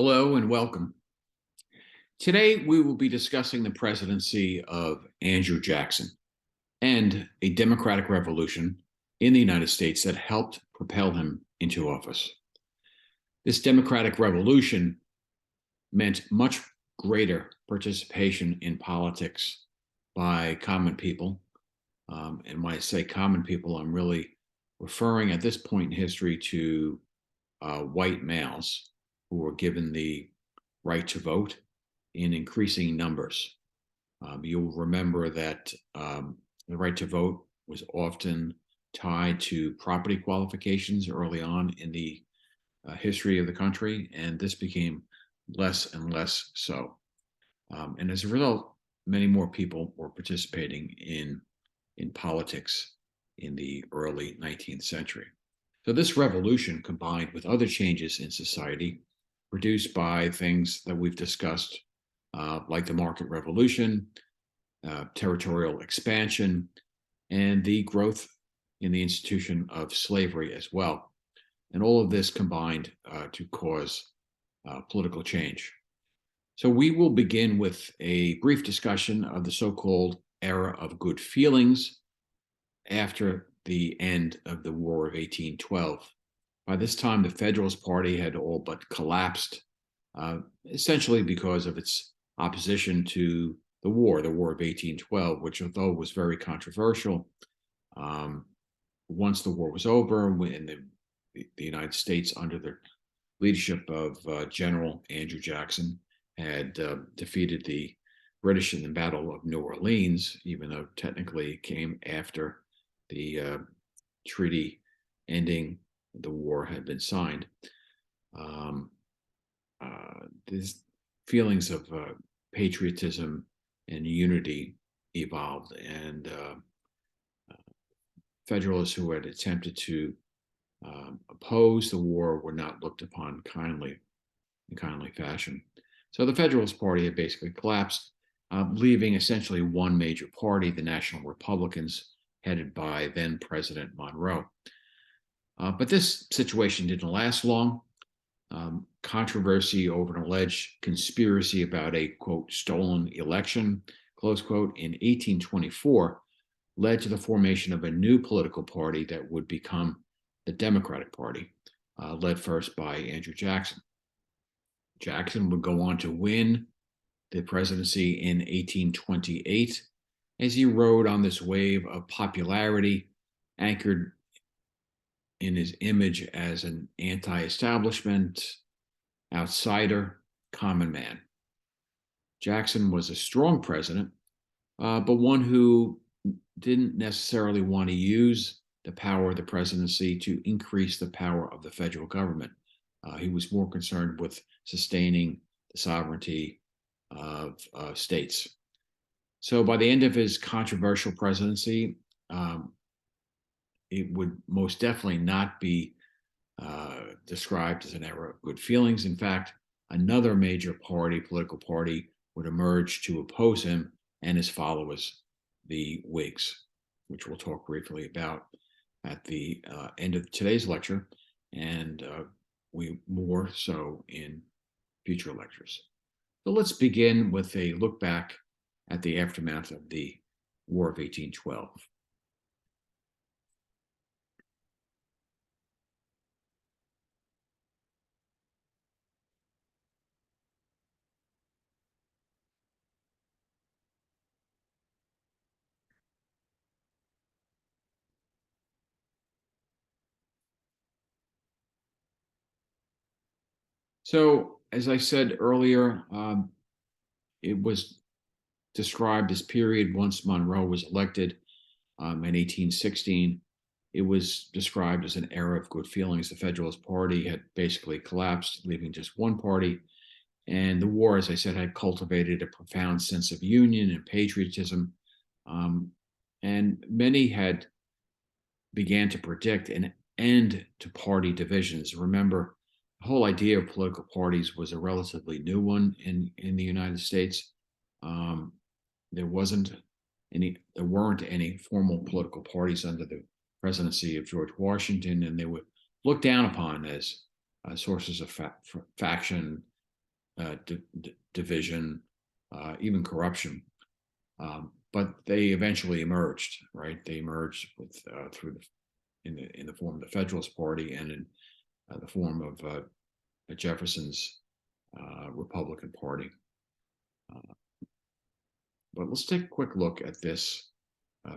Hello and welcome. Today, we will be discussing the presidency of Andrew Jackson and a democratic revolution in the United States that helped propel him into office. This democratic revolution meant much greater participation in politics by common people. And when I say common people, I'm really referring at this point in history to white males who were given the right to vote in increasing numbers. You'll remember that the right to vote was often tied to property qualifications early on in the history of the country, and this became less and less so. And as a result, many more people were participating in politics in the early 19th century. So this revolution, combined with other changes in society produced by things that we've discussed, like the market revolution, territorial expansion, and the growth in the institution of slavery as well. And all of this combined to cause political change. So we will begin with a brief discussion of the so-called era of good feelings after the end of the War of 1812. By this time, the Federalist Party had all but collapsed, essentially because of its opposition to the War of 1812, which, although was very controversial, once the war was over, when the United States, under the leadership of General Andrew Jackson, had defeated the British in the Battle of New Orleans, even though technically it came after the treaty ending the war had been signed. These feelings of patriotism and unity evolved, and Federalists who had attempted to oppose the war were not looked upon kindly fashion. So the Federalist Party had basically collapsed, leaving essentially one major party, the National Republicans, headed by then President Monroe. But this situation didn't last long. Controversy over an alleged conspiracy about a, quote, stolen election, close quote, in 1824 led to the formation of a new political party that would become the Democratic Party, led first by Andrew Jackson. Jackson would go on to win the presidency in 1828 as he rode on this wave of popularity, anchored in his image as an anti-establishment, outsider, common man. Jackson was a strong president, but one who didn't necessarily want to use the power of the presidency to increase the power of the federal government. He was more concerned with sustaining the sovereignty of states. So by the end of his controversial presidency, it would most definitely not be described as an era of good feelings. In fact, another major political party, would emerge to oppose him and his followers, the Whigs, which we'll talk briefly about at the end of today's lecture, and we more so in future lectures. So let's begin with a look back at the aftermath of the War of 1812. So, as I said earlier, it was described this period once Monroe was elected in 1816. It was described as an era of good feelings. The Federalist Party had basically collapsed, leaving just one party. And the war, as I said, had cultivated a profound sense of union and patriotism. And many had began to predict an end to party divisions. Remember, the whole idea of political parties was a relatively new one in the United States. There weren't any formal political parties under the presidency of George Washington, and they were looked down upon as sources of faction division, even corruption. But they eventually emerged, right? They emerged with in the form of the Federalist Party and in the form of Jefferson's Republican Party. But let's take a quick look at this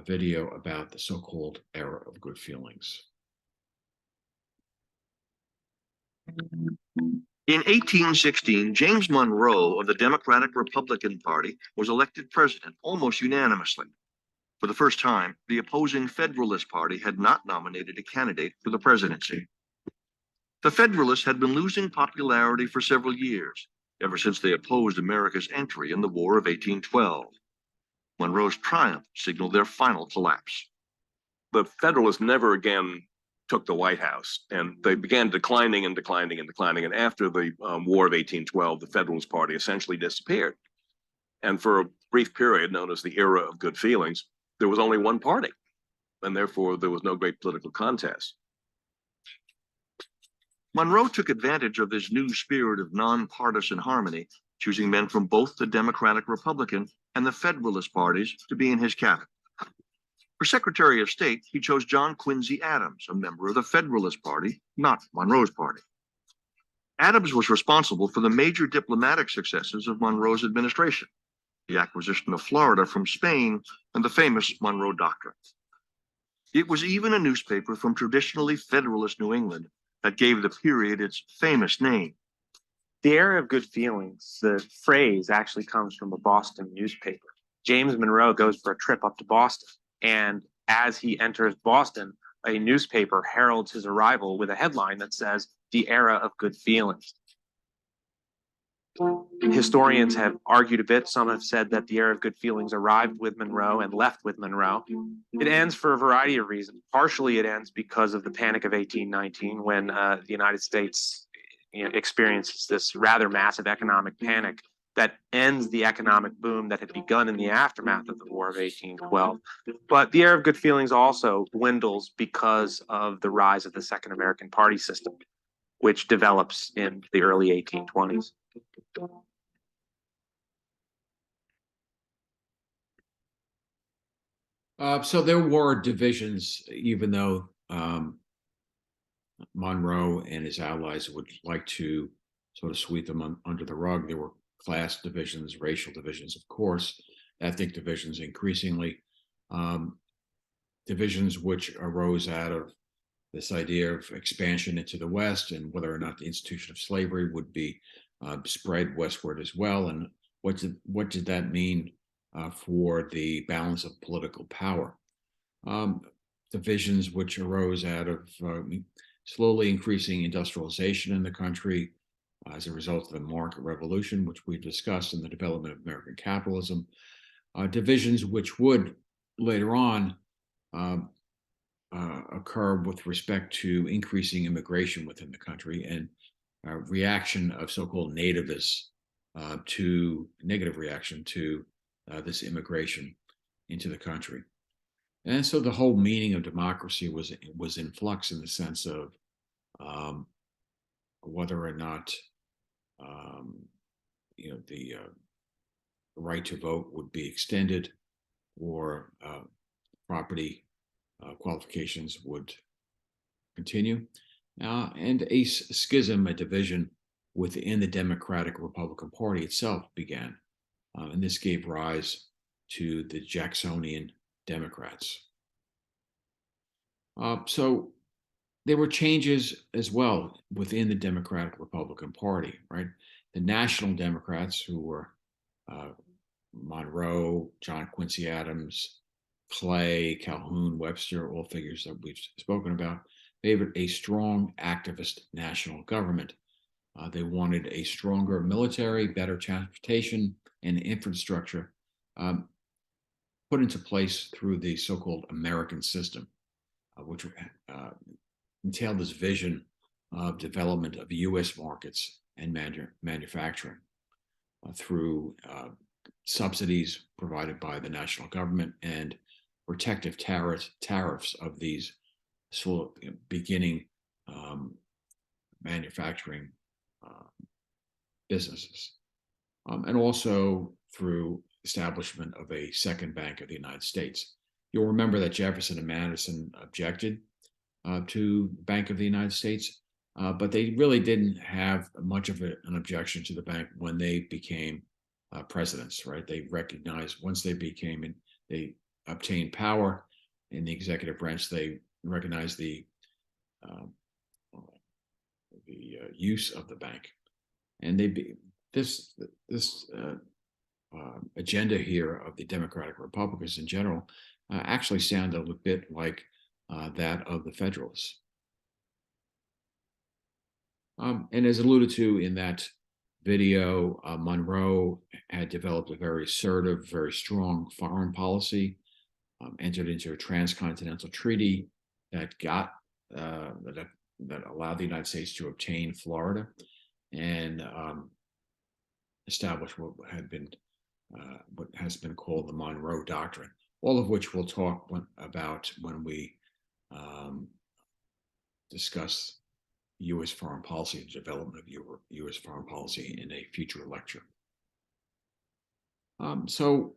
video about the so-called era of good feelings. In 1816, James Monroe of the Democratic Republican Party was elected president almost unanimously. For the first time, the opposing Federalist Party had not nominated a candidate for the presidency. The Federalists had been losing popularity for several years, ever since they opposed America's entry in the War of 1812. Monroe's triumph signaled their final collapse. The Federalists never again took the White House, and they began declining and declining and declining. And after the War of 1812, the Federalist Party essentially disappeared. And for a brief period known as the era of good feelings, there was only one party, and therefore there was no great political contest. Monroe took advantage of this new spirit of nonpartisan harmony, choosing men from both the Democratic Republican and the Federalist parties to be in his cabinet. For Secretary of State, he chose John Quincy Adams, a member of the Federalist Party, not Monroe's party. Adams was responsible for the major diplomatic successes of Monroe's administration, the acquisition of Florida from Spain, and the famous Monroe Doctrine. It was even a newspaper from traditionally Federalist New England that gave the period its famous name. The era of good feelings, the phrase actually comes from a Boston newspaper. James Monroe goes for a trip up to Boston, and as he enters Boston, a newspaper heralds his arrival with a headline that says, "The era of good feelings." Historians have argued a bit. Some have said that the era of good feelings arrived with Monroe and left with Monroe. It ends for a variety of reasons. Partially, it ends because of the Panic of 1819, when the United States experiences this rather massive economic panic that ends the economic boom that had begun in the aftermath of the War of 1812. But the era of good feelings also dwindles because of the rise of the Second American Party system, which develops in the early 1820s. So there were divisions, even though Monroe and his allies would like to sort of sweep them under the rug. There were class divisions, racial divisions, of course, ethnic divisions increasingly, divisions which arose out of this idea of expansion into the West and whether or not the institution of slavery would be spread westward as well. And what did that mean for the balance of political power? Divisions which arose out of slowly increasing industrialization in the country as a result of the market revolution, which we discussed in the development of American capitalism. Divisions which would later on occur with respect to increasing immigration within the country and reaction of so-called nativists to negative reaction to this immigration into the country. And so the whole meaning of democracy was in flux in the sense of whether or not the right to vote would be extended or property qualifications would continue. And a schism, a division within the Democratic Republican Party itself began. And this gave rise to the Jacksonian Democrats. So there were changes as well within the Democratic Republican Party, right? The National Democrats, who were Monroe, John Quincy Adams, Clay, Calhoun, Webster, all figures that we've spoken about, favored a strong activist national government. They wanted a stronger military, better transportation, and infrastructure put into place through the so-called American system, which entailed this vision of development of U.S. markets and manufacturing through subsidies provided by the national government and protective tariffs of these beginning manufacturing businesses, and also through establishment of a second Bank of the United States. You'll remember that Jefferson and Madison objected to Bank of the United States, but they really didn't have much of an objection to the bank when they became presidents, right? They recognized once they obtained power in the executive branch, they recognized the use of the bank, and this agenda here of the Democratic Republicans in general actually sounded a bit like that of the Federalists. And as alluded to in that video, Monroe had developed a very assertive, very strong foreign policy, entered into a transcontinental treaty that that allowed the United States to obtain Florida and establish what has been called the Monroe Doctrine, all of which we'll talk about when we discuss U.S. foreign policy and development of U.S. foreign policy in a future lecture. So,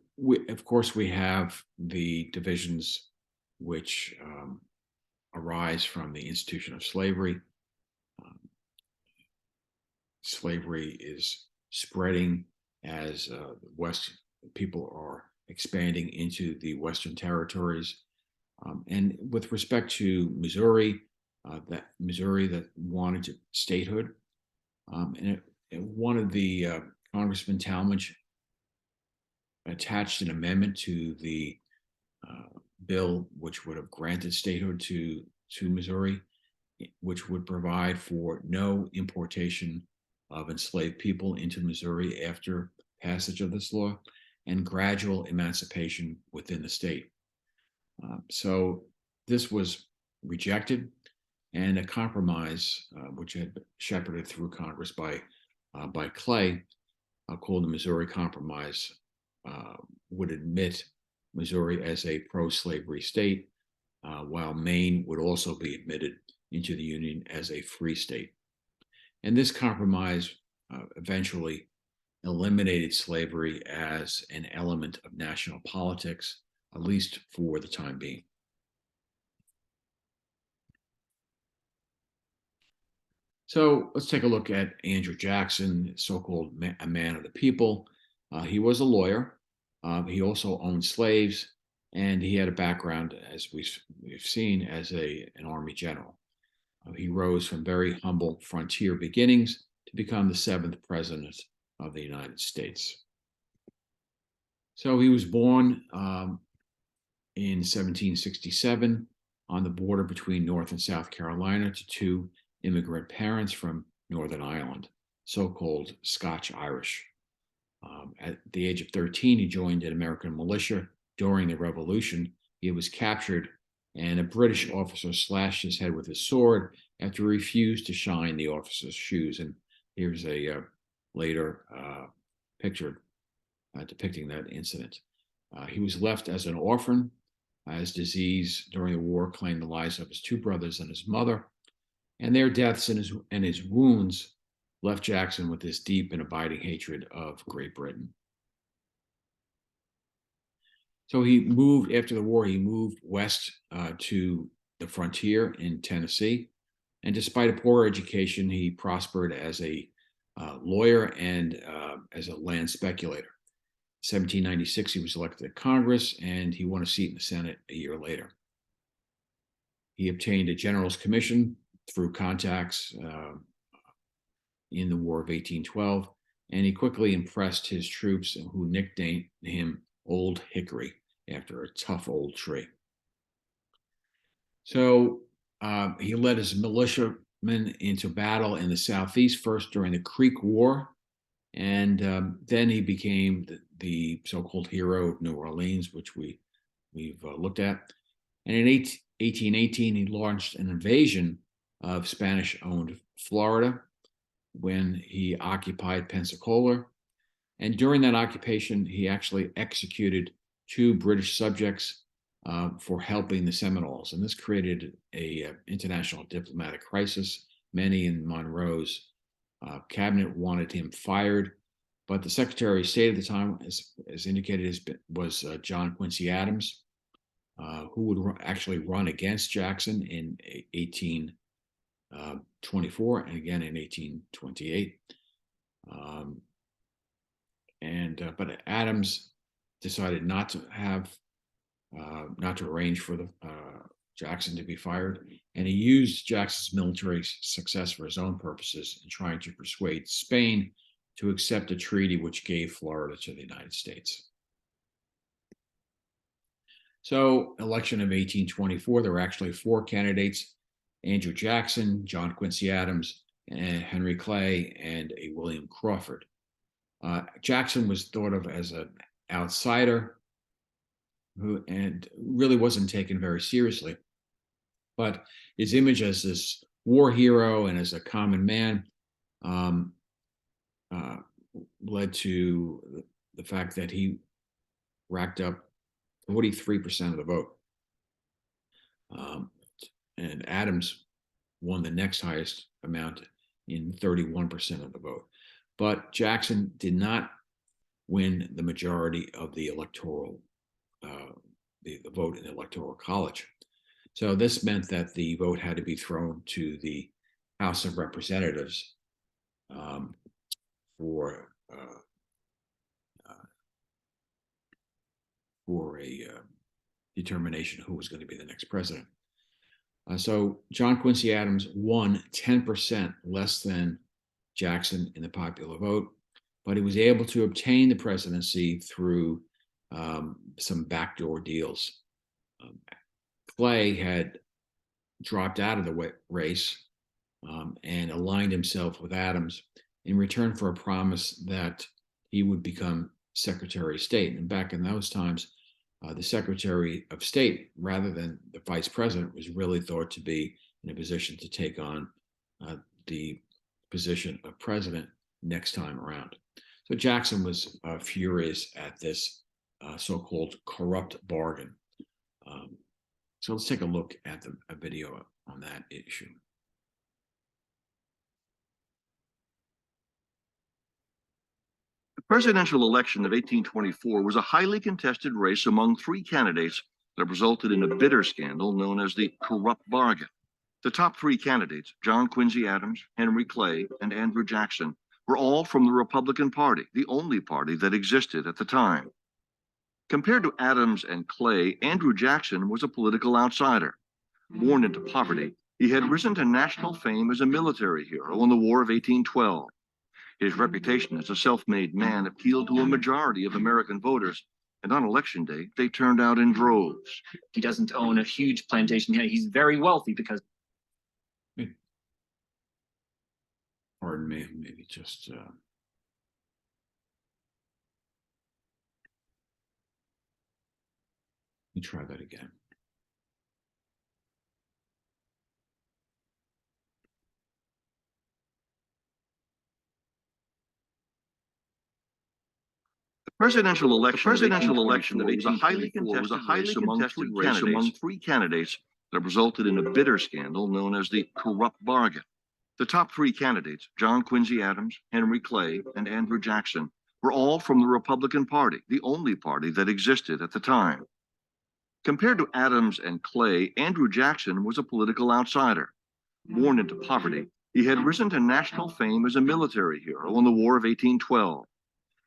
of course, we have the divisions which arise from the institution of slavery. Slavery is spreading as people are expanding into the Western territories. And with respect to Missouri, that wanted statehood, and one of the Congressman Talmadge attached an amendment to the bill which would have granted statehood to Missouri, which would provide for no importation of enslaved people into Missouri after passage of this law, and gradual emancipation within the state. So this was rejected, and a compromise, which had been shepherded through Congress by Clay, called the Missouri Compromise, would admit Missouri as a pro-slavery state, while Maine would also be admitted into the Union as a free state. And this compromise eventually eliminated slavery as an element of national politics, at least for the time being. So let's take a look at Andrew Jackson, so-called a man of the people. He was a lawyer. He also owned slaves, and he had a background, as we've seen, as an army general. He rose from very humble frontier beginnings to become the 7th president of the United States. So he was born in 1767 on the border between North and South Carolina to two immigrant parents from Northern Ireland, so-called Scotch-Irish. At the age of 13, he joined an American militia during the Revolution. He was captured, and a British officer slashed his head with his sword after he refused to shine the officer's shoes. And here's a later picture depicting that incident. He was left as an orphan, as disease during the war claimed the lives of his two brothers and his mother, and their deaths and his wounds left Jackson with this deep and abiding hatred of Great Britain. So he moved, after the war, he moved west to the frontier in Tennessee. And despite a poor education, he prospered as a lawyer and as a land speculator. 1796, he was elected to Congress, and he won a seat in the Senate a year later. He obtained a general's commission through contacts in the War of 1812, and he quickly impressed his troops, who nicknamed him Old Hickory, after a tough old tree. So he led his militiamen into battle in the Southeast, first during the Creek War, and then he became the so-called hero of New Orleans, which we've looked at. And in 1818, he launched an invasion of Spanish-owned Florida when he occupied Pensacola. And during that occupation, he actually executed 2 British subjects for helping the Seminoles. And this created a international diplomatic crisis. Many in Monroe's Cabinet wanted him fired, but the Secretary of State at the time, as indicated, was John Quincy Adams, who would actually run against Jackson in 1824 and again in 1828. But Adams decided not to arrange for Jackson to be fired, and he used Jackson's military success for his own purposes in trying to persuade Spain to accept a treaty which gave Florida to the United States. So, election of 1824, there were actually 4 candidates: Andrew Jackson, John Quincy Adams, and Henry Clay, and a William Crawford. Jackson was thought of as an outsider and really wasn't taken very seriously. But his image as this war hero and as a common man led to the fact that he racked up 43% of the vote. And Adams won the next highest amount in 31% of the vote. But Jackson did not win the majority of the electoral, the vote in the Electoral College. So this meant that the vote had to be thrown to the House of Representatives for a determination who was going to be the next president. So John Quincy Adams won 10% less than Jackson in the popular vote, but he was able to obtain the presidency through some backdoor deals. Clay had dropped out of the race and aligned himself with Adams in return for a promise that he would become Secretary of State. And back in those times, the Secretary of State, rather than the Vice President, was really thought to be in a position to take on the position of President next time around. So Jackson was furious at this so-called corrupt bargain. So let's take a look at a video on that issue. The presidential election of 1824 was a highly contested race among 3 candidates that resulted in a bitter scandal known as the corrupt bargain. The top 3 candidates, John Quincy Adams, Henry Clay, and Andrew Jackson, were all from the Republican Party, the only party that existed at the time. Compared to Adams and Clay, Andrew Jackson was a political outsider. Born into poverty, he had risen to national fame as a military hero in the War of 1812. His reputation as a self-made man appealed to a majority of American voters, and on election day, they turned out in droves. He doesn't own a huge plantation here. He's very wealthy because... Pardon me, maybe just... Let me try that again. The presidential election of 1824 was a highly contested race among 3 candidates that resulted in a bitter scandal known as the corrupt bargain. The top 3 candidates, John Quincy Adams, Henry Clay, and Andrew Jackson, were all from the Republican Party, the only party that existed at the time. Compared to Adams and Clay, Andrew Jackson was a political outsider. Born into poverty, he had risen to national fame as a military hero in the War of 1812.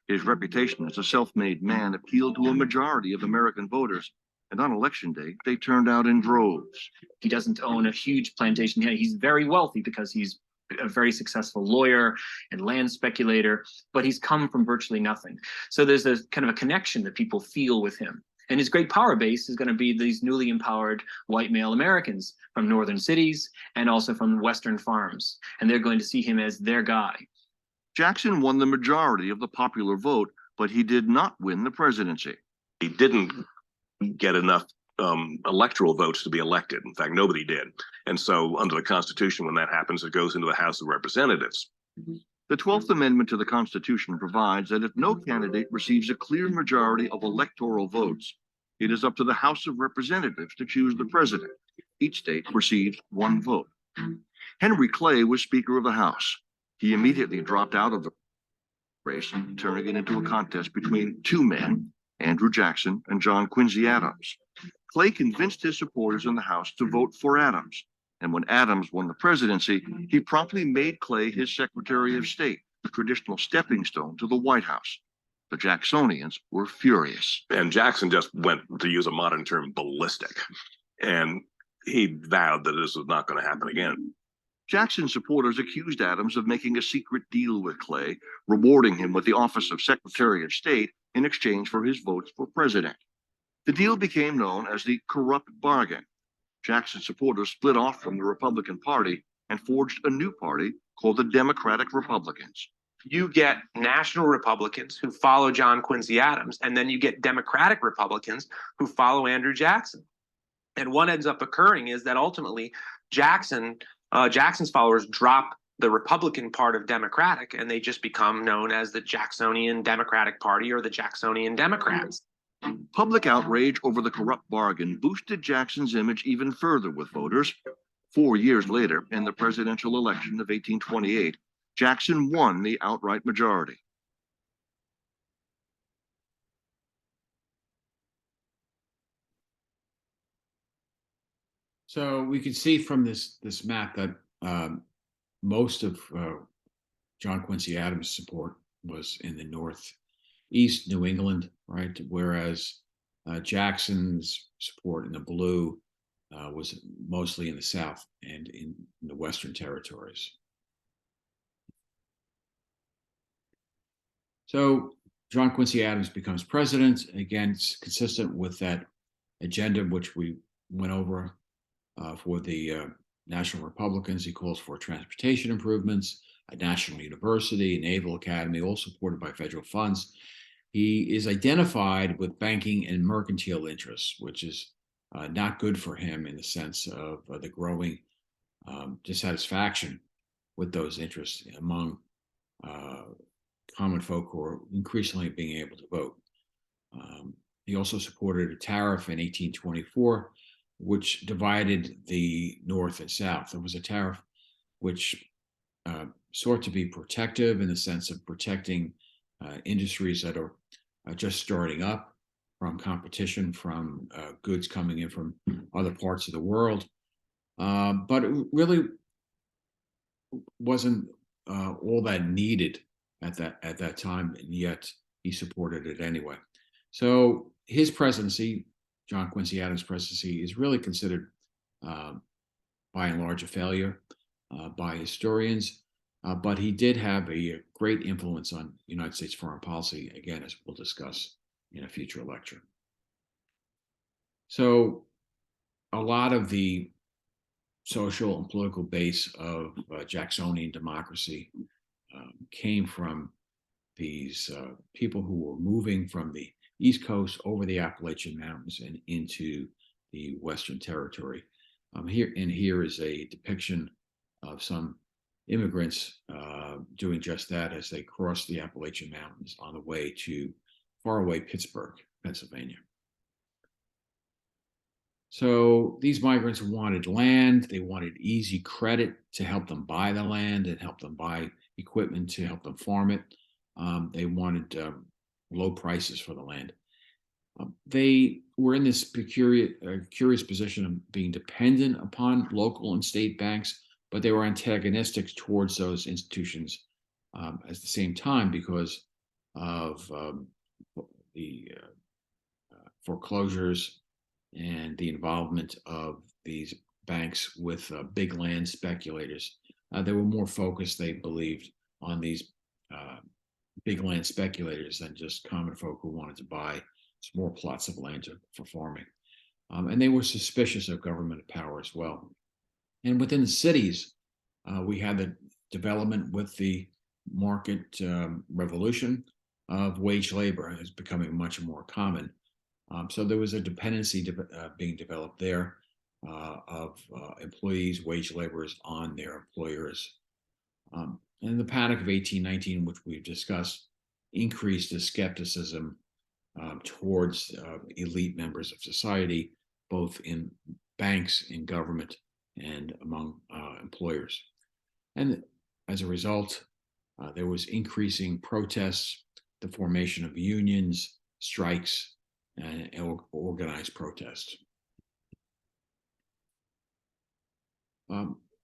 His reputation as a self-made man appealed to a majority of American voters, and on election day, they turned out in droves. He doesn't own a huge plantation here. He's very wealthy because he's a very successful lawyer and land speculator, but he's come from virtually nothing. So there's a kind of a connection that people feel with him. And his great power base is going to be these newly empowered white male Americans from northern cities and also from western farms. And they're going to see him as their guy. Jackson won the majority of the popular vote, but he did not win the presidency. He didn't get enough electoral votes to be elected. In fact, nobody did. And so under the Constitution, when that happens, it goes into the House of Representatives. The 12th Amendment to the Constitution provides that if no candidate receives a clear majority of electoral votes, it is up to the House of Representatives to choose the president. Each state receives 1 vote. Henry Clay was Speaker of the House. He immediately dropped out of the race, turning it into a contest between two men, Andrew Jackson and John Quincy Adams. Clay convinced his supporters in the House to vote for Adams. And when Adams won the presidency, he promptly made Clay his Secretary of State, the traditional stepping stone to the White House. The Jacksonians were furious. And Jackson just went, to use a modern term, ballistic. And he vowed that this was not going to happen again. Jackson supporters accused Adams of making a secret deal with Clay, rewarding him with the office of Secretary of State in exchange for his votes for president. The deal became known as the corrupt bargain. Jackson supporters split off from the Republican Party and forged a new party called the Democratic Republicans. You get national Republicans who follow John Quincy Adams, and then you get Democratic Republicans who follow Andrew Jackson. And what ends up occurring is that ultimately Jackson's followers drop the Republican part of Democratic, and they just become known as the Jacksonian Democratic Party or the Jacksonian Democrats. Public outrage over the corrupt bargain boosted Jackson's image even further with voters. 4 years later, in the presidential election of 1828, Jackson won the outright majority. So we can see from this map that most of John Quincy Adams' support was in the northeast New England, right? Whereas Jackson's support in the blue was mostly in the South and in the Western territories. So John Quincy Adams becomes president, again, consistent with that agenda which we went over for the National Republicans. He calls for transportation improvements, a national university, a naval academy, all supported by federal funds. He is identified with banking and mercantile interests, which is not good for him in the sense of the growing dissatisfaction with those interests among common folk who are increasingly being able to vote. He also supported a tariff in 1824, which divided the North and South. It was a tariff which sought to be protective in the sense of protecting industries that are just starting up from competition from goods coming in from other parts of the world. But it really wasn't all that needed at that time, and yet he supported it anyway. So his presidency, John Quincy Adams' presidency, is really considered by and large a failure by historians, but he did have a great influence on United States foreign policy, again, as we'll discuss in a future lecture. So a lot of the social and political base of Jacksonian democracy came from these people who were moving from the East Coast over the Appalachian Mountains and into the Western Territory. Here is a depiction of some immigrants doing just that as they crossed the Appalachian Mountains on the way to faraway Pittsburgh, Pennsylvania. So these migrants wanted land, they wanted easy credit to help them buy the land and help them buy equipment to help them farm it. They wanted low prices for the land. They were in this curious position of being dependent upon local and state banks, but they were antagonistic towards those institutions at the same time because of the foreclosures and the involvement of these banks with big land speculators. They were more focused, they believed, on these big land speculators than just common folk who wanted to buy small plots of land for farming. And they were suspicious of government power as well. And within the cities, we had the development with the market revolution of wage labor is becoming much more common. So there was a dependency being developed there of employees, wage laborers on their employers. And the Panic of 1819, which we've discussed, increased the skepticism towards elite members of society, both in banks, in government, and among employers. And as a result, There was increasing protests, the formation of unions, strikes, and organized protests.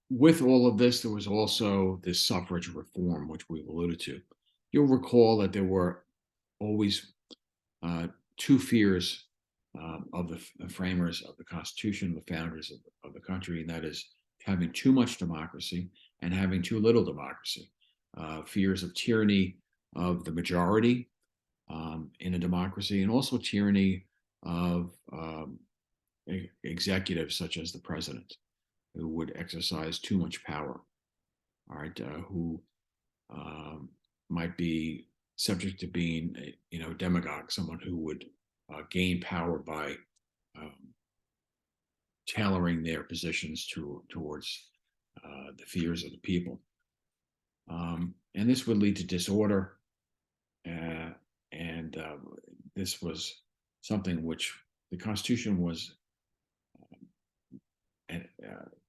With all of this, there was also this suffrage reform, which we've alluded to. You'll recall that there were always two fears of the framers of the Constitution, the founders of the country, and that is having too much democracy and having too little democracy. Fears of tyranny of the majority in a democracy, and also tyranny of executives such as the president, who would exercise too much power, all right, who might be subject to being a demagogue, someone who would gain power by tailoring their positions towards the fears of the people. And this would lead to disorder, and this was something which the Constitution was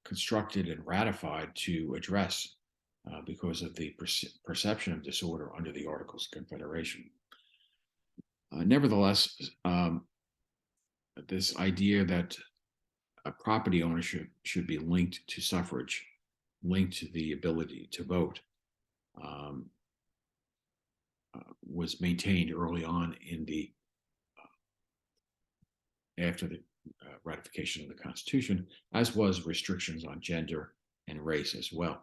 constructed and ratified to address because of the perception of disorder under the Articles of Confederation. Nevertheless, this idea that property ownership should be linked to suffrage, linked to the ability to vote, was maintained early on in the after the ratification of the Constitution, as was restrictions on gender and race as well.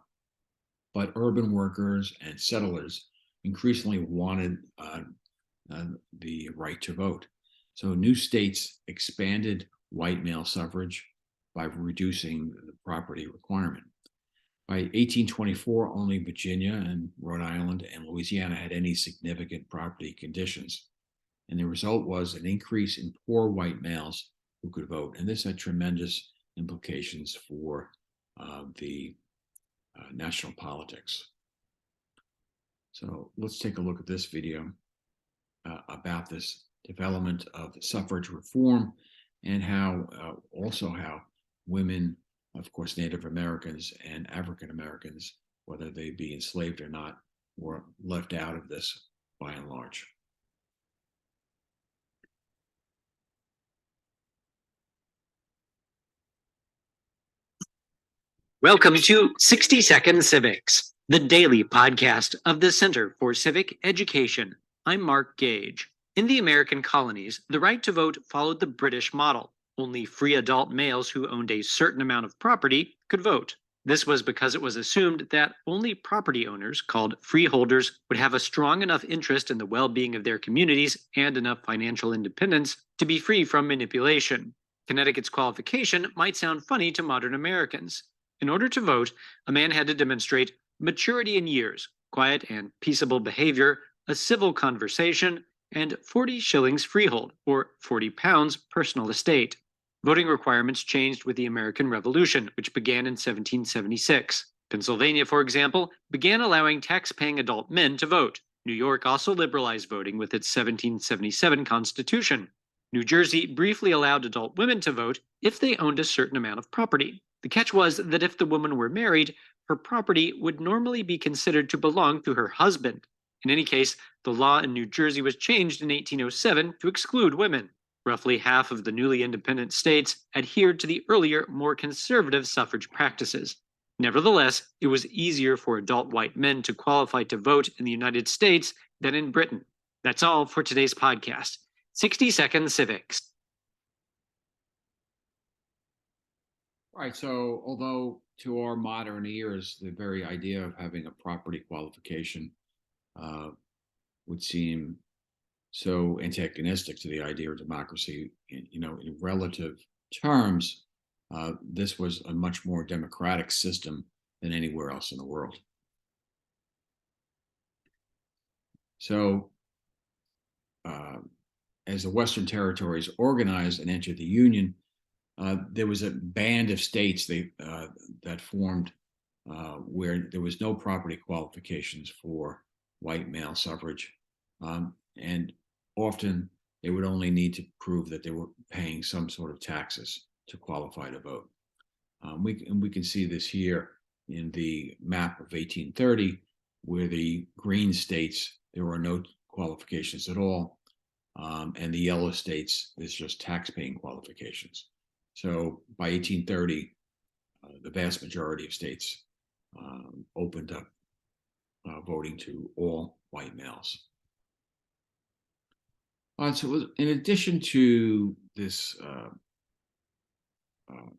But urban workers and settlers increasingly wanted the right to vote. So new states expanded white male suffrage by reducing the property requirement. By 1824, only Virginia and Rhode Island and Louisiana had any significant property conditions. And the result was an increase in poor white males who could vote. And this had tremendous implications for the national politics. So let's take a look at this video about this development of suffrage reform, and how also how women, of course, Native Americans and African Americans, whether they be enslaved or not, were left out of this by and large. Welcome to 60 Second Civics, the daily podcast of the Center for Civic Education. I'm Mark Gage. In the American colonies, the right to vote followed the British model. Only free adult males who owned a certain amount of property could vote. This was because it was assumed that only property owners, called freeholders, would have a strong enough interest in the well-being of their communities and enough financial independence to be free from manipulation. Connecticut's qualification might sound funny to modern Americans. In order to vote, a man had to demonstrate maturity in years, quiet and peaceable behavior, a civil conversation, and 40 shillings freehold, or 40 pounds personal estate. Voting requirements changed with the American Revolution, which began in 1776. Pennsylvania, for example, began allowing tax-paying adult men to vote. New York also liberalized voting with its 1777 Constitution. New Jersey briefly allowed adult women to vote if they owned a certain amount of property. The catch was that if the woman were married, her property would normally be considered to belong to her husband. In any case, the law in New Jersey was changed in 1807 to exclude women. Roughly half of the newly independent states adhered to the earlier, more conservative suffrage practices. Nevertheless, it was easier for adult white men to qualify to vote in the United States than in Britain. That's all for today's podcast. 60 Second Civics. All right, so although to our modern ears, the very idea of having a property qualification would seem so antagonistic to the idea of democracy, in relative terms, this was a much more democratic system than anywhere else in the world. So, as the Western territories organized and entered the Union, there was a band of states that formed where there was no property qualifications for white male suffrage, and often they would only need to prove that they were paying some sort of taxes to qualify to vote. We can see this here in the map of 1830, where the green states, there are no qualifications at all. And the yellow states, there's just tax-paying qualifications. So by 1830, the vast majority of states opened up voting to all white males. So in addition to this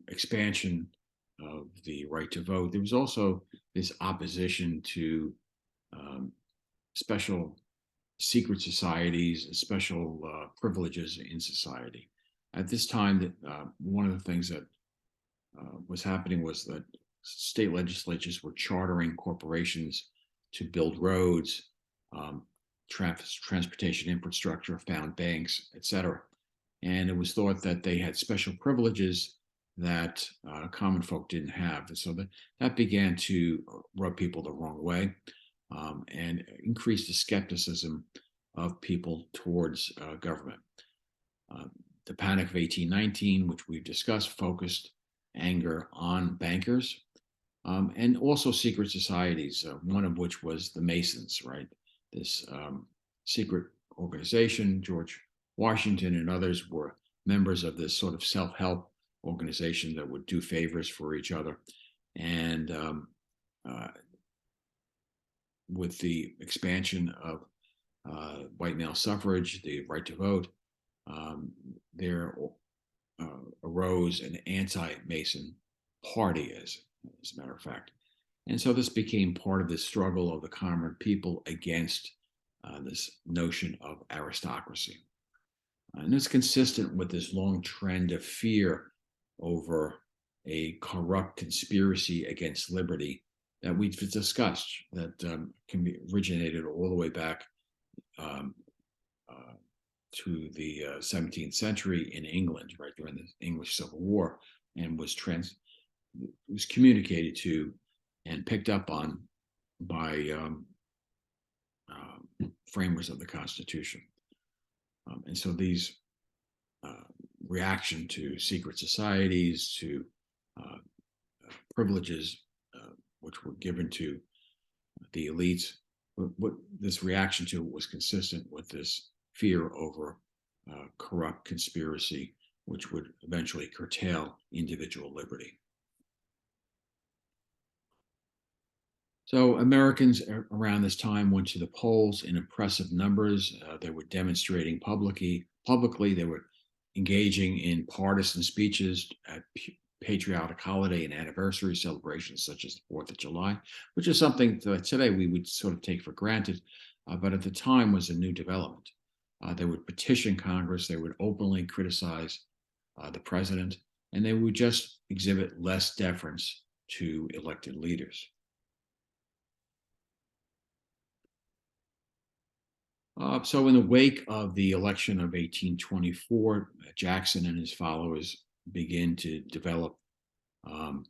expansion of the right to vote, there was also this opposition to special secret societies, special privileges in society. At this time, one of the things that was happening was that state legislatures were chartering corporations to build roads, transportation infrastructure, found banks, etc. And it was thought that they had special privileges that common folk didn't have. And so that began to rub people the wrong way and increase the skepticism of people towards government. The Panic of 1819, which we've discussed, focused anger on bankers and also secret societies, one of which was the Masons, right? This secret organization. George Washington and others were members of this sort of self-help organization that would do favors for each other. And with the expansion of white male suffrage, the right to vote, there arose an anti-Mason party, as a matter of fact. And so this became part of the struggle of the common people against this notion of aristocracy. And it's consistent with this long trend of fear over a corrupt conspiracy against liberty that we've discussed, that can be originated all the way back to the 17th century in England, right during the English Civil War, and was communicated to and picked up on by framers of the Constitution. And so these reaction to secret societies, to privileges which were given to the elites, what this reaction to was consistent with this fear over corrupt conspiracy, which would eventually curtail individual liberty. So Americans around this time went to the polls in impressive numbers. They were demonstrating publicly. They were engaging in partisan speeches at patriotic holiday and anniversary celebrations such as the 4th of July, which is something that today we would sort of take for granted, but at the time was a new development. They would petition Congress, they would openly criticize the president, and they would just exhibit less deference to elected leaders. So in the wake of the election of 1824, Jackson and his followers begin to develop an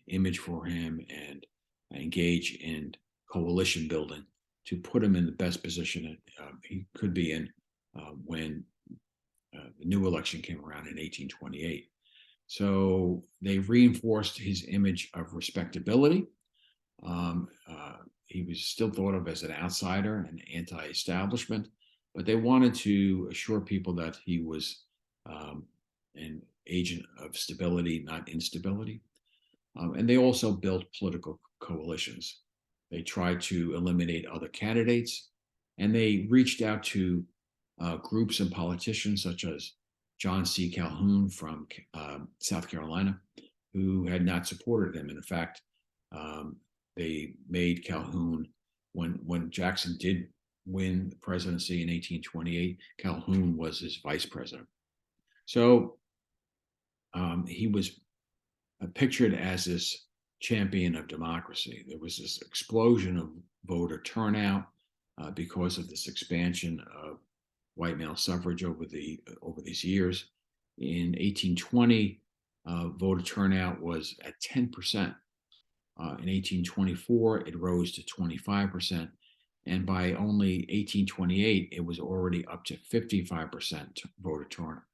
image for him and engage in coalition building to put him in the best position he could be in when the new election came around in 1828. So they reinforced his image of respectability. He was still thought of as an outsider and anti-establishment, but they wanted to assure people that he was an agent of stability, not instability. And they also built political coalitions. They tried to eliminate other candidates, and they reached out to groups and politicians such as John C. Calhoun from South Carolina, who had not supported him. And in fact, they made Calhoun, when Jackson did win the presidency in 1828, Calhoun was his vice president. So he was pictured as this champion of democracy. There was this explosion of voter turnout because of this expansion of white male suffrage over these years. In 1820, voter turnout was at 10%. In 1824, it rose to 25%. And by only 1828, it was already up to 55% voter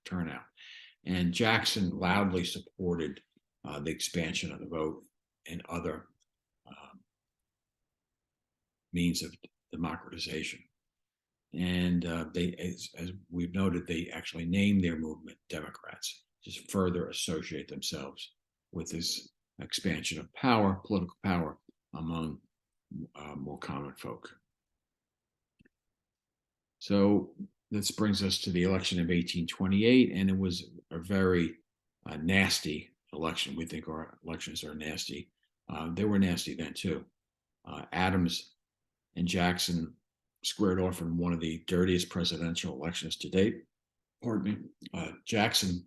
turnout. And Jackson loudly supported the expansion of the vote and other means of democratization. And as we've noted, they actually named their movement Democrats, just further associate themselves with this expansion of power, political power, among more common folk. So this brings us to the election of 1828, and it was a very nasty election. We think our elections are nasty. They were nasty then too. Adams and Jackson squared off in one of the dirtiest presidential elections to date. Pardon me. Jackson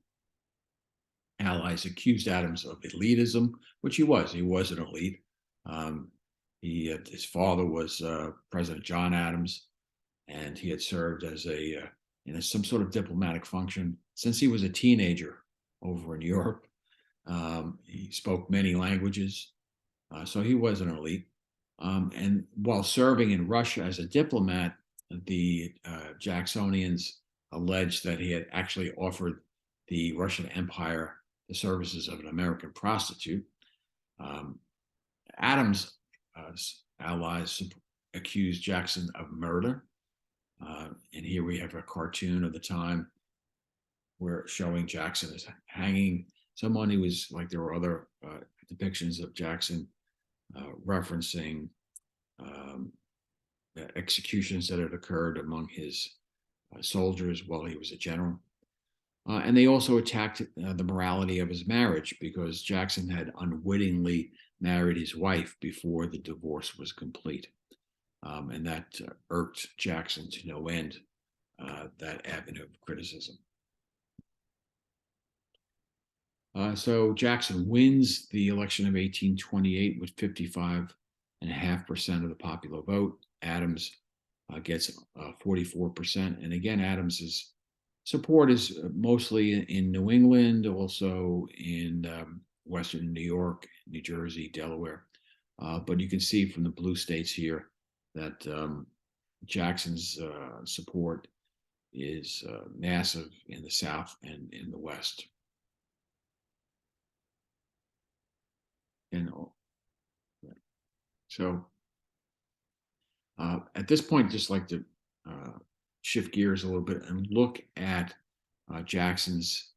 allies accused Adams of elitism, which he was. He was an elite. His father was President John Adams, and he had served as in some sort of diplomatic function since he was a teenager over in Europe. He spoke many languages, so he was an elite. And while serving in Russia as a diplomat, the Jacksonians alleged that he had actually offered the Russian Empire the services of an American prostitute. Adams' allies accused Jackson of murder. And here we have a cartoon of the time where showing Jackson as hanging someone. He was like, there were other depictions of Jackson referencing executions that had occurred among his soldiers while he was a general. And they also attacked the morality of his marriage, because Jackson had unwittingly married his wife before the divorce was complete. And that irked Jackson to no end, that avenue of criticism. So Jackson wins the election of 1828 with 55.5% of the popular vote. Adams gets 44%. And again, Adams's support is mostly in New England, also in Western New York, New Jersey, Delaware. But you can see from the blue states here that Jackson's support is massive in the South and in the West. And so at this point, I'd just like to shift gears a little bit and look at Jackson's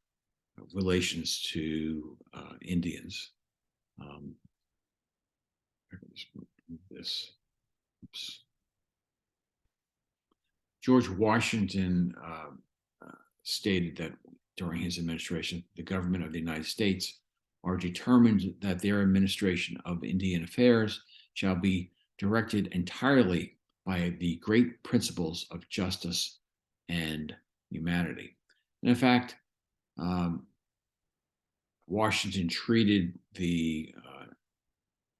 relations to Indians. This. Oops. George Washington stated that during his administration, the government of the United States are determined that their administration of Indian affairs shall be directed entirely by the great principles of justice and humanity. And in fact, Washington treated the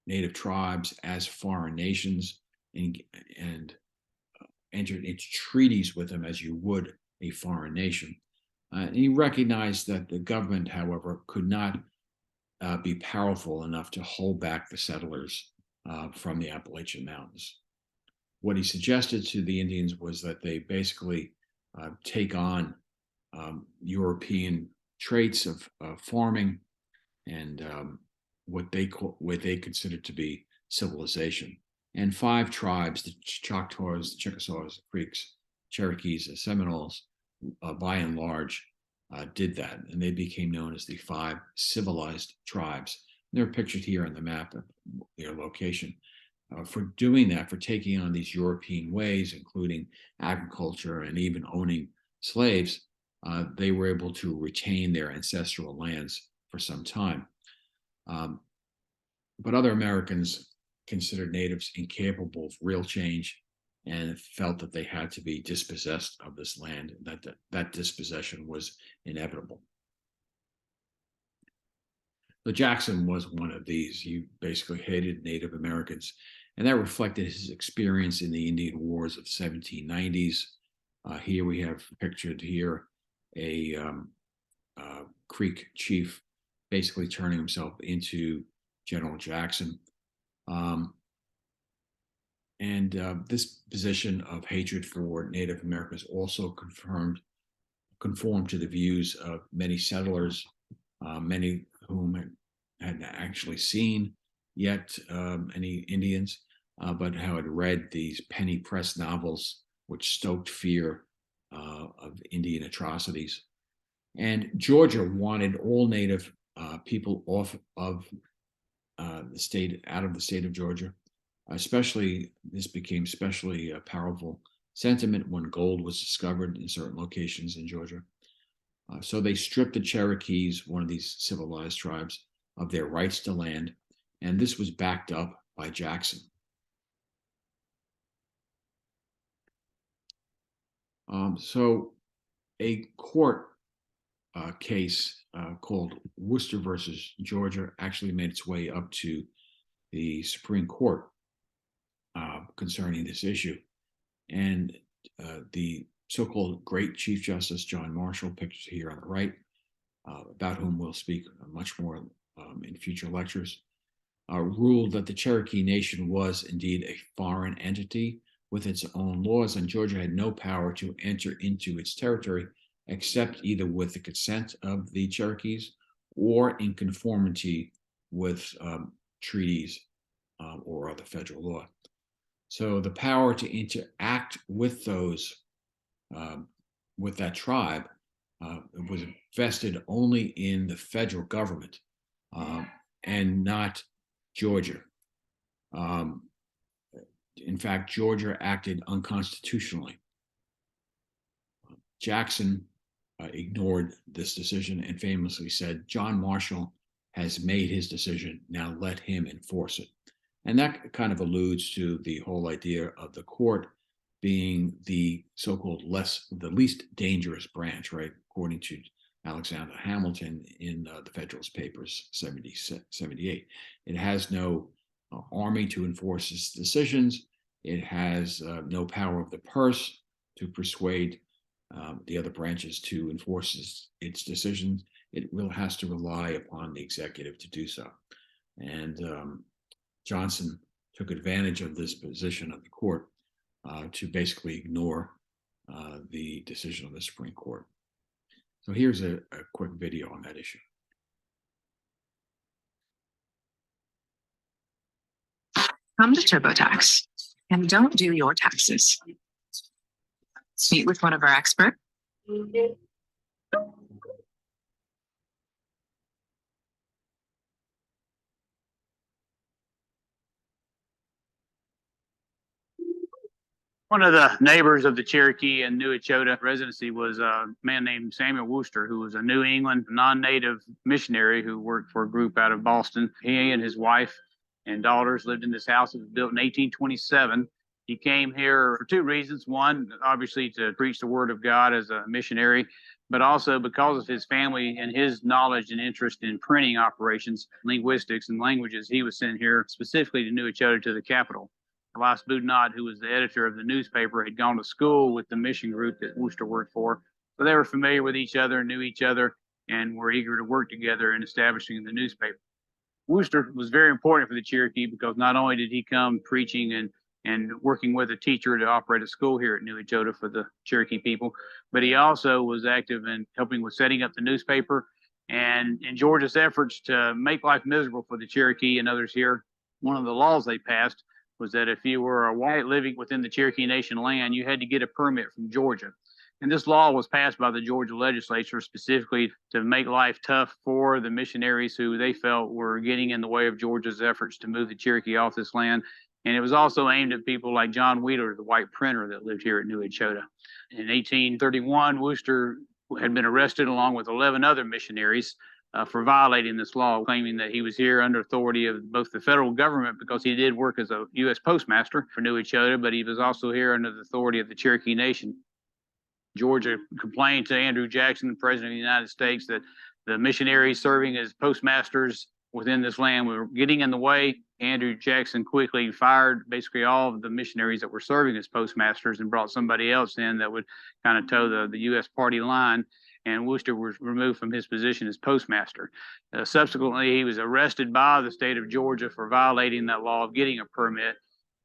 native tribes as foreign nations and entered into treaties with them as you would a foreign nation. And he recognized that the government, however, could not be powerful enough to hold back the settlers from the Appalachian Mountains. What he suggested to the Indians was that they basically take on European traits of farming and what they considered to be civilization. And 5 tribes, the Choctaws, the Chickasaws, the Creeks, Cherokees, the Seminoles, by and large, did that, and they became known as the 5 civilized tribes. They're pictured here on the map of their location. For doing that, for taking on these European ways, including agriculture and even owning slaves, they were able to retain their ancestral lands for some time. But other Americans considered natives incapable of real change and felt that they had to be dispossessed of this land, that dispossession was inevitable. So Jackson was one of these. He basically hated Native Americans, and that reflected his experience in the Indian Wars of 1790s. Here we have pictured here a Creek chief basically turning himself into General Jackson. This position of hatred for Native Americans also conformed to the views of many settlers, many whom hadn't actually seen yet any Indians. but how it read these penny press novels which stoked fear of Indian atrocities. And Georgia wanted all native people off of the state, out of the state of Georgia. Especially, this became especially a powerful sentiment when gold was discovered in certain locations in Georgia. So they stripped the Cherokees, one of these civilized tribes, of their rights to land, and this was backed up by Jackson. So a court case called Worcester versus Georgia actually made its way up to the Supreme Court concerning this issue. And the so-called great Chief Justice John Marshall, pictured here on the right, about whom we'll speak much more in future lectures, ruled that the Cherokee Nation was indeed a foreign entity with its own laws, and Georgia had no power to enter into its territory except either with the consent of the Cherokees or in conformity with treaties or other federal law. So the power to interact with those, with that tribe, was vested only in the federal government and not Georgia. In fact, Georgia acted unconstitutionally. Jackson ignored this decision and famously said, "John Marshall has made his decision, now let him enforce it." And that kind of alludes to the whole idea of the court being the so-called the least dangerous branch, right? According to Alexander Hamilton in the Federalist Papers 78. It has no army to enforce its decisions. It has no power of the purse to persuade the other branches to enforce its decisions. It has to rely upon the executive to do so. And Johnson took advantage of this position of the court to basically ignore the decision of the Supreme Court. So here's a quick video on that issue. Come to TurboTax and don't do your taxes. Meet with one of our experts. One of the neighbors of the Cherokee and New Echota residency was a man named Samuel Worcester, who was a New England non-native missionary who worked for a group out of Boston. He and his wife and daughters lived in this house. It was built in 1827. He came here for two reasons. One, obviously to preach the word of God as a missionary, but also because of his family and his knowledge and interest in printing operations, linguistics, and languages. He was sent here specifically to New Echota, to the capital. Elias Boudinot, who was the editor of the newspaper, had gone to school with the mission group that Worcester worked for. So they were familiar with each other, knew each other, and were eager to work together in establishing the newspaper. Worcester was very important for the Cherokee because not only did he come preaching and working with a teacher to operate a school here at New Echota for the Cherokee people, but he also was active in helping with setting up the newspaper. And in Georgia's efforts to make life miserable for the Cherokee and others here, one of the laws they passed was that if you were a white living within the Cherokee Nation land, you had to get a permit from Georgia. And this law was passed by the Georgia legislature specifically to make life tough for the missionaries who they felt were getting in the way of Georgia's efforts to move the Cherokee off this land. And it was also aimed at people like John Wheeler, the white printer that lived here at New Echota. In 1831, Worcester had been arrested along with 11 other missionaries for violating this law, claiming that he was here under authority of both the federal government because he did work as a U.S. postmaster for New Echota, but he was also here under the authority of the Cherokee Nation. Georgia complained to Andrew Jackson, the President of the United States, that the missionaries serving as postmasters within this land were getting in the way. Andrew Jackson quickly fired basically all of the missionaries that were serving as postmasters and brought somebody else in that would kind of toe the U.S. party line. And Worcester was removed from his position as postmaster. Subsequently, he was arrested by the state of Georgia for violating that law of getting a permit.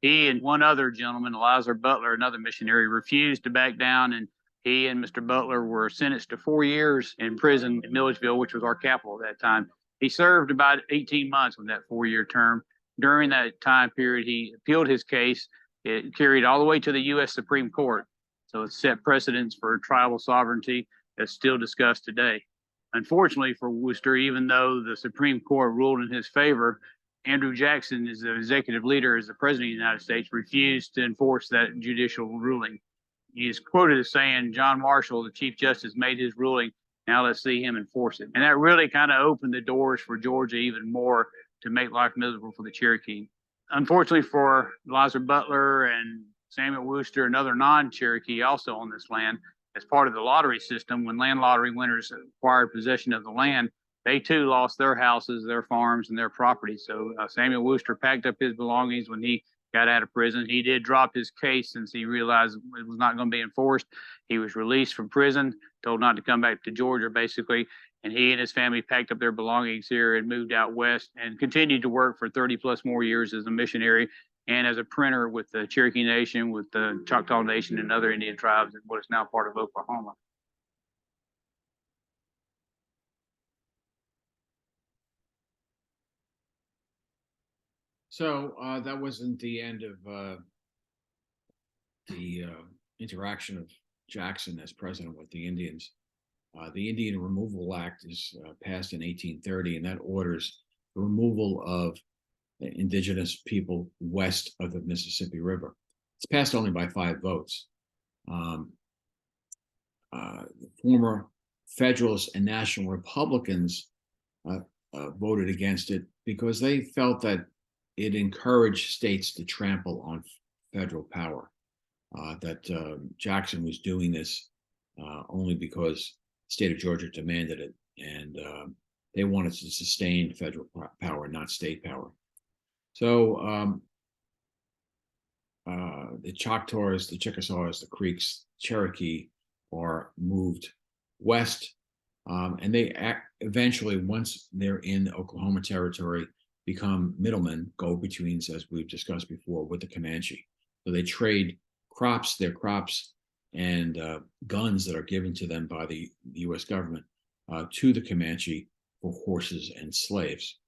He and one other gentleman, Eliza Butler, another missionary, refused to back down, and he and Mr. Butler were sentenced to 4 years in prison in Milledgeville, which was our capital at that time. He served about 18 months with that 4-year term. During that time period, he appealed his case. It carried all the way to the U.S. Supreme Court. So it set precedents for tribal sovereignty that's still discussed today. Unfortunately for Wooster, even though the Supreme Court ruled in his favor, Andrew Jackson, as the executive leader, as the president of the United States, refused to enforce that judicial ruling. He is quoted as saying, "John Marshall, the Chief Justice, made his ruling. Now let's see him enforce it." And that really kind of opened the doors for Georgia even more to make life miserable for the Cherokee. Unfortunately for Eliza Butler and Samuel Wooster and other non-Cherokee also on this land, as part of the lottery system, when land lottery winners acquired possession of the land, they too lost their houses, their farms, and their property. So Samuel Wooster packed up his belongings when he got out of prison. He did drop his case since he realized it was not going to be enforced. He was released from prison, told not to come back to Georgia, basically. And he and his family packed up their belongings here and moved out west and continued to work for 30 plus more years as a missionary and as a printer with the Cherokee Nation, with the Choctaw Nation and other Indian tribes in what is now part of Oklahoma. So that wasn't the end of the interaction of Jackson as president with the Indians. The Indian Removal Act is passed in 1830, and that orders the removal of indigenous people west of the Mississippi River. It's passed only by 5 votes. Former Federalists and National Republicans voted against it because they felt that it encouraged states to trample on federal power, that Jackson was doing this only because the state of Georgia demanded it, and they wanted to sustain federal power, not state power. So the Choctaws, the Chickasaws, the Creeks, Cherokee are moved west, and they eventually, once they're in Oklahoma territory, become middlemen, go-betweens, as we've discussed before, with the Comanche. So they trade their crops and guns that are given to them by the U.S. government to the Comanche for horses and slaves.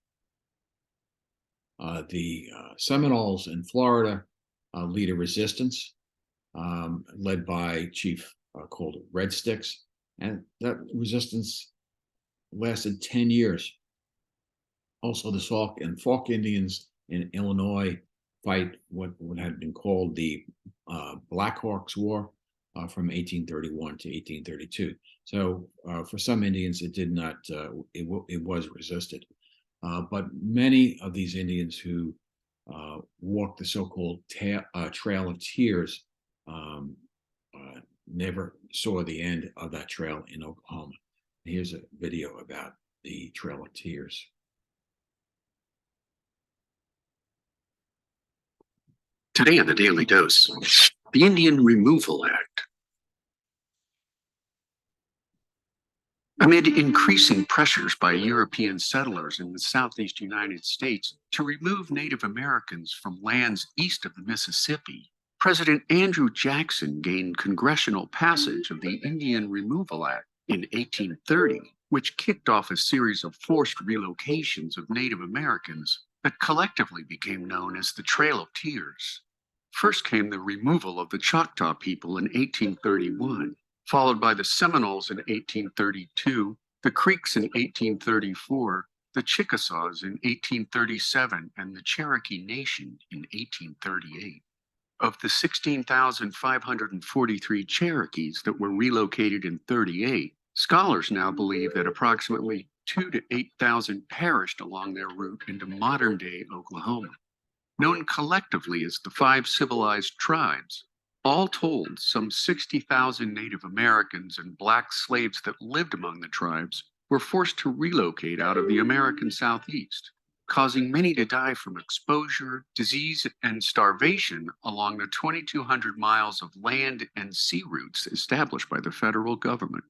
The Seminoles in Florida lead a resistance led by Chief called Red Sticks, and that resistance lasted 10 years. Also, the Sauk and Fauke Indians in Illinois fight what had been called the Black Hawks War from 1831 to 1832. So for some Indians, it did not, it was resisted. But many of these Indians who walked the so-called Trail of Tears never saw the end of that trail in Oklahoma. Here's a video about the Trail of Tears. Today on the Daily Dose, the Indian Removal Act. Amid increasing pressures by European settlers in the southeast United States to remove Native Americans from lands east of the Mississippi, President Andrew Jackson gained congressional passage of the Indian Removal Act in 1830, which kicked off a series of forced relocations of Native Americans that collectively became known as the Trail of Tears. First came the removal of the Choctaw people in 1831, followed by the Seminoles in 1832, the Creeks in 1834, the Chickasaws in 1837, and the Cherokee Nation in 1838. Of the 16,543 Cherokees that were relocated in 38, scholars now believe that approximately 2,000 to 8,000 perished along their route into modern-day Oklahoma. Known collectively as the 5 civilized tribes, all told, some 60,000 Native Americans and Black slaves that lived among the tribes were forced to relocate out of the American Southeast, causing many to die from exposure, disease, and starvation along the 2,200 miles of land and sea routes established by the federal government.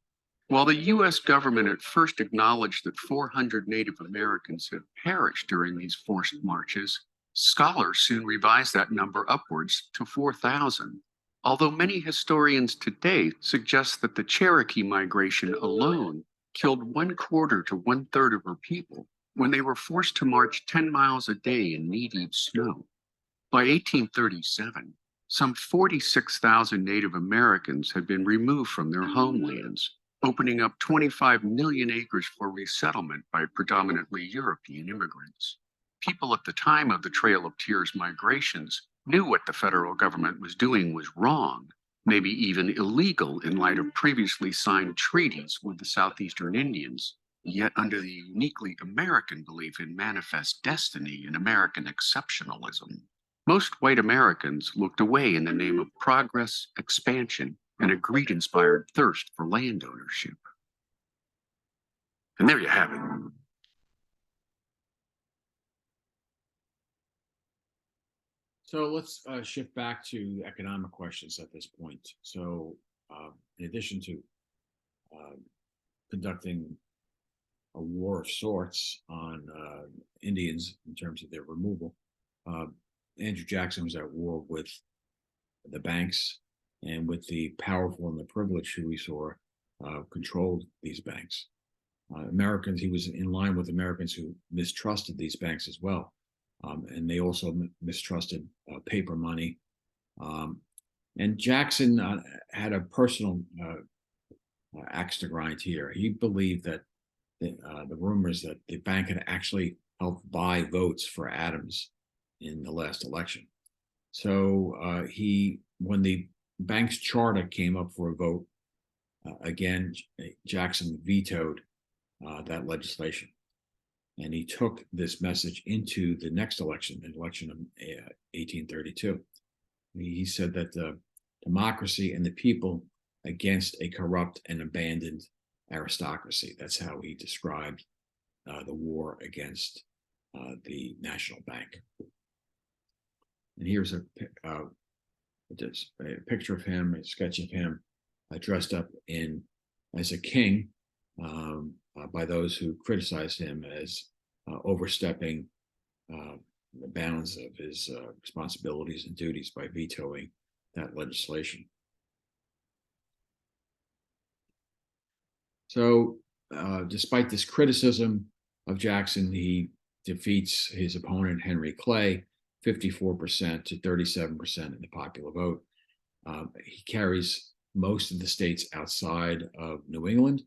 While the U.S. government at first acknowledged that 400 Native Americans had perished during these forced marches, scholars soon revised that number upwards to 4,000. Although many historians today suggest that the Cherokee migration alone killed 1/4 to 1/3 of her people, when they were forced to march 10 miles a day in knee-deep snow. By 1837, some 46,000 Native Americans had been removed from their homelands, opening up 25 million acres for resettlement by predominantly European immigrants. People at the time of the Trail of Tears migrations knew what the federal government was doing was wrong, maybe even illegal in light of previously signed treaties with the Southeastern Indians. Yet under the uniquely American belief in manifest destiny and American exceptionalism, most white Americans looked away in the name of progress, expansion, and a greed-inspired thirst for land ownership. And there you have it. So let's shift back to economic questions at this point. So in addition to conducting a war of sorts on Indians in terms of their removal, Andrew Jackson was at war with the banks and with the powerful and the privileged who we saw controlled these banks. Americans, he was in line with Americans who mistrusted these banks as well. And they also mistrusted paper money. And Jackson had a personal axe to grind here. He believed that the rumors that the bank had actually helped buy votes for Adams in the last election. So when the bank's charter came up for a vote, again, Jackson vetoed that legislation. And he took this message into the next election, the election of 1832. He said that the democracy and the people against a corrupt and abandoned aristocracy. That's how he described the war against the National Bank. And here's a picture of him, a sketch of him dressed up as a king by those who criticized him as overstepping the bounds of his responsibilities and duties by vetoing that legislation. So despite this criticism of Jackson, he defeats his opponent, Henry Clay, 54% to 37% in the popular vote. He carries most of the states outside of New England,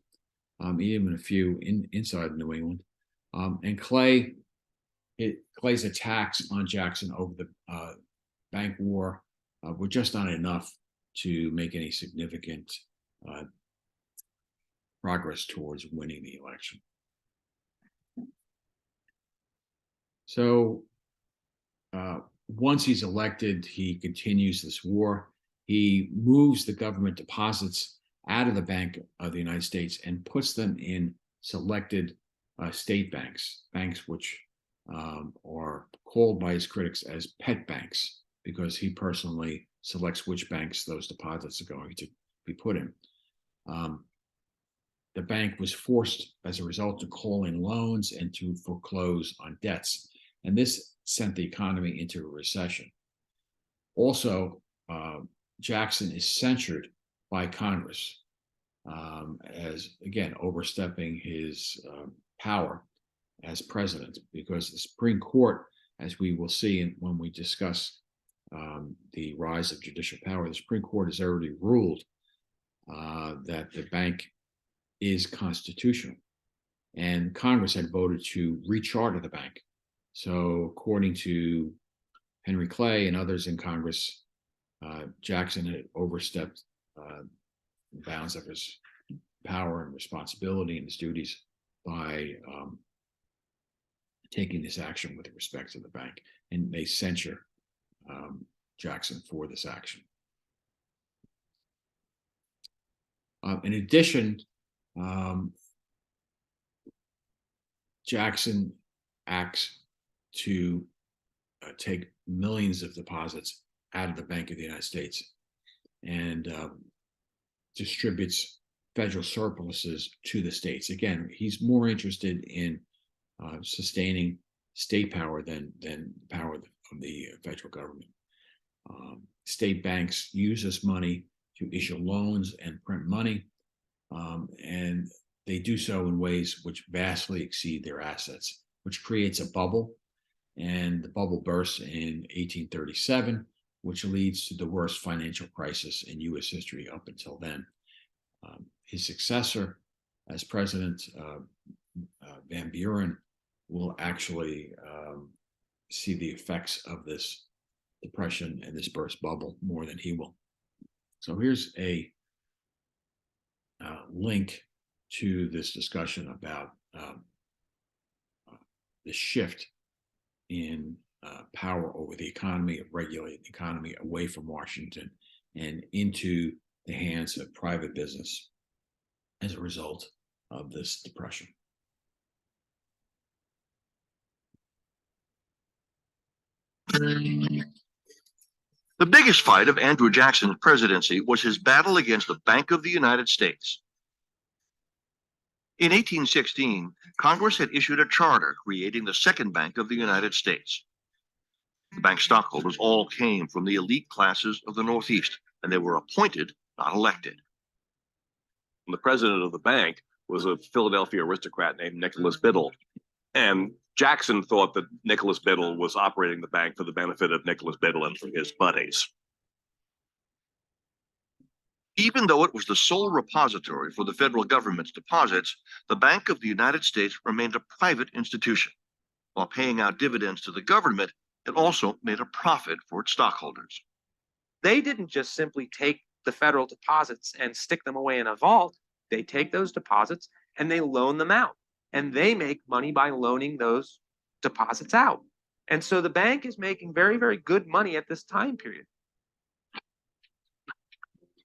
even a few inside New England. And Clay's attacks on Jackson over the bank war were just not enough to make any significant progress towards winning the election. So once he's elected, he continues this war. He moves the government deposits out of the Bank of the United States and puts them in selected state banks, banks which are called by his critics as pet banks, because he personally selects which banks those deposits are going to be put in. The bank was forced, as a result, to call in loans and to foreclose on debts. And this sent the economy into a recession. Also, Jackson is censured by Congress as, again, overstepping his power as president, because the Supreme Court, as we will see when we discuss the rise of judicial power, the Supreme Court has already ruled that the bank is constitutional. And Congress had voted to recharter the bank. So according to Henry Clay and others in Congress, Jackson had overstepped the bounds of his power and responsibility and his duties by taking this action with respect to the bank. And they censure Jackson for this action. In addition, Jackson acts to take millions of deposits out of the Bank of the United States and distributes federal surpluses to the states. Again, he's more interested in sustaining state power than the power of the federal government. State banks use this money to issue loans and print money, and they do so in ways which vastly exceed their assets. which creates a bubble. And the bubble bursts in 1837, which leads to the worst financial crisis in U.S. history up until then. His successor as president, Van Buren, will actually see the effects of this depression and this burst bubble more than he will. So here's a link to this discussion about the shift in power over the economy, of regulating the economy away from Washington and into the hands of private business as a result of this depression. The biggest fight of Andrew Jackson's presidency was his battle against the Bank of the United States. In 1816, Congress had issued a charter creating the Second Bank of the United States. The bank stockholders all came from the elite classes of the Northeast, and they were appointed, not elected. The president of the bank was a Philadelphia aristocrat named Nicholas Biddle. And Jackson thought that Nicholas Biddle was operating the bank for the benefit of Nicholas Biddle and for his buddies. Even though it was the sole repository for the federal government's deposits, the Bank of the United States remained a private institution. While paying out dividends to the government, it also made a profit for its stockholders. They didn't just simply take the federal deposits and stick them away in a vault. They take those deposits and they loan them out. And they make money by loaning those deposits out. And so the bank is making very, very good money at this time period.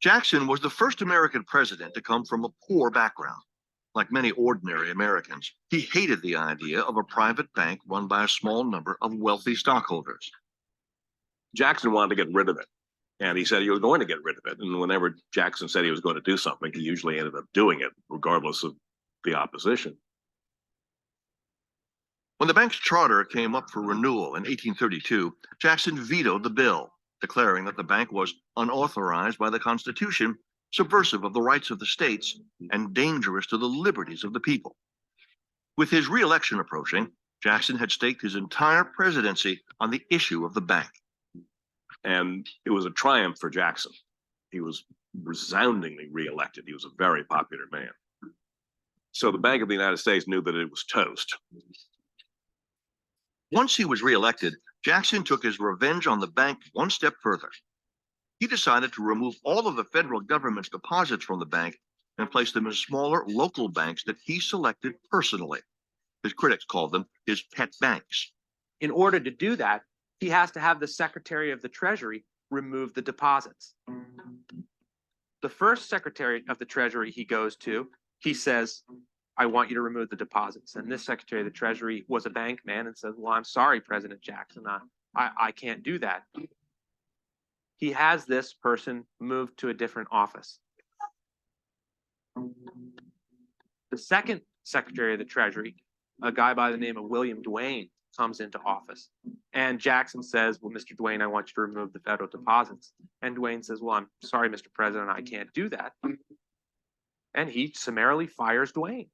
Jackson was the first American president to come from a poor background. Like many ordinary Americans, he hated the idea of a private bank run by a small number of wealthy stockholders. Jackson wanted to get rid of it. And he said he was going to get rid of it. And whenever Jackson said he was going to do something, he usually ended up doing it, regardless of the opposition. When the bank's charter came up for renewal in 1832, Jackson vetoed the bill, declaring that the bank was unauthorized by the Constitution, subversive of the rights of the states, and dangerous to the liberties of the people. With his re-election approaching, Jackson had staked his entire presidency on the issue of the bank. And it was a triumph for Jackson. He was resoundingly re-elected. He was a very popular man. So the Bank of the United States knew that it was toast. Once he was re-elected, Jackson took his revenge on the bank one step further. He decided to remove all of the federal government's deposits from the bank and place them in smaller local banks that he selected personally. His critics called them his pet banks. In order to do that, he has to have the Secretary of the Treasury remove the deposits. The first Secretary of the Treasury he goes to, he says, I want you to remove the deposits. And this Secretary of the Treasury was a bank man and says, well, I'm sorry, President Jackson, I can't do that. He has this person moved to a different office. The second Secretary of the Treasury, a guy by the name of William Duane, comes into office. And Jackson says, well, Mr. Duane, I want you to remove the federal deposits. And Duane says, well, I'm sorry, Mr. President, I can't do that. And he summarily fires Duane.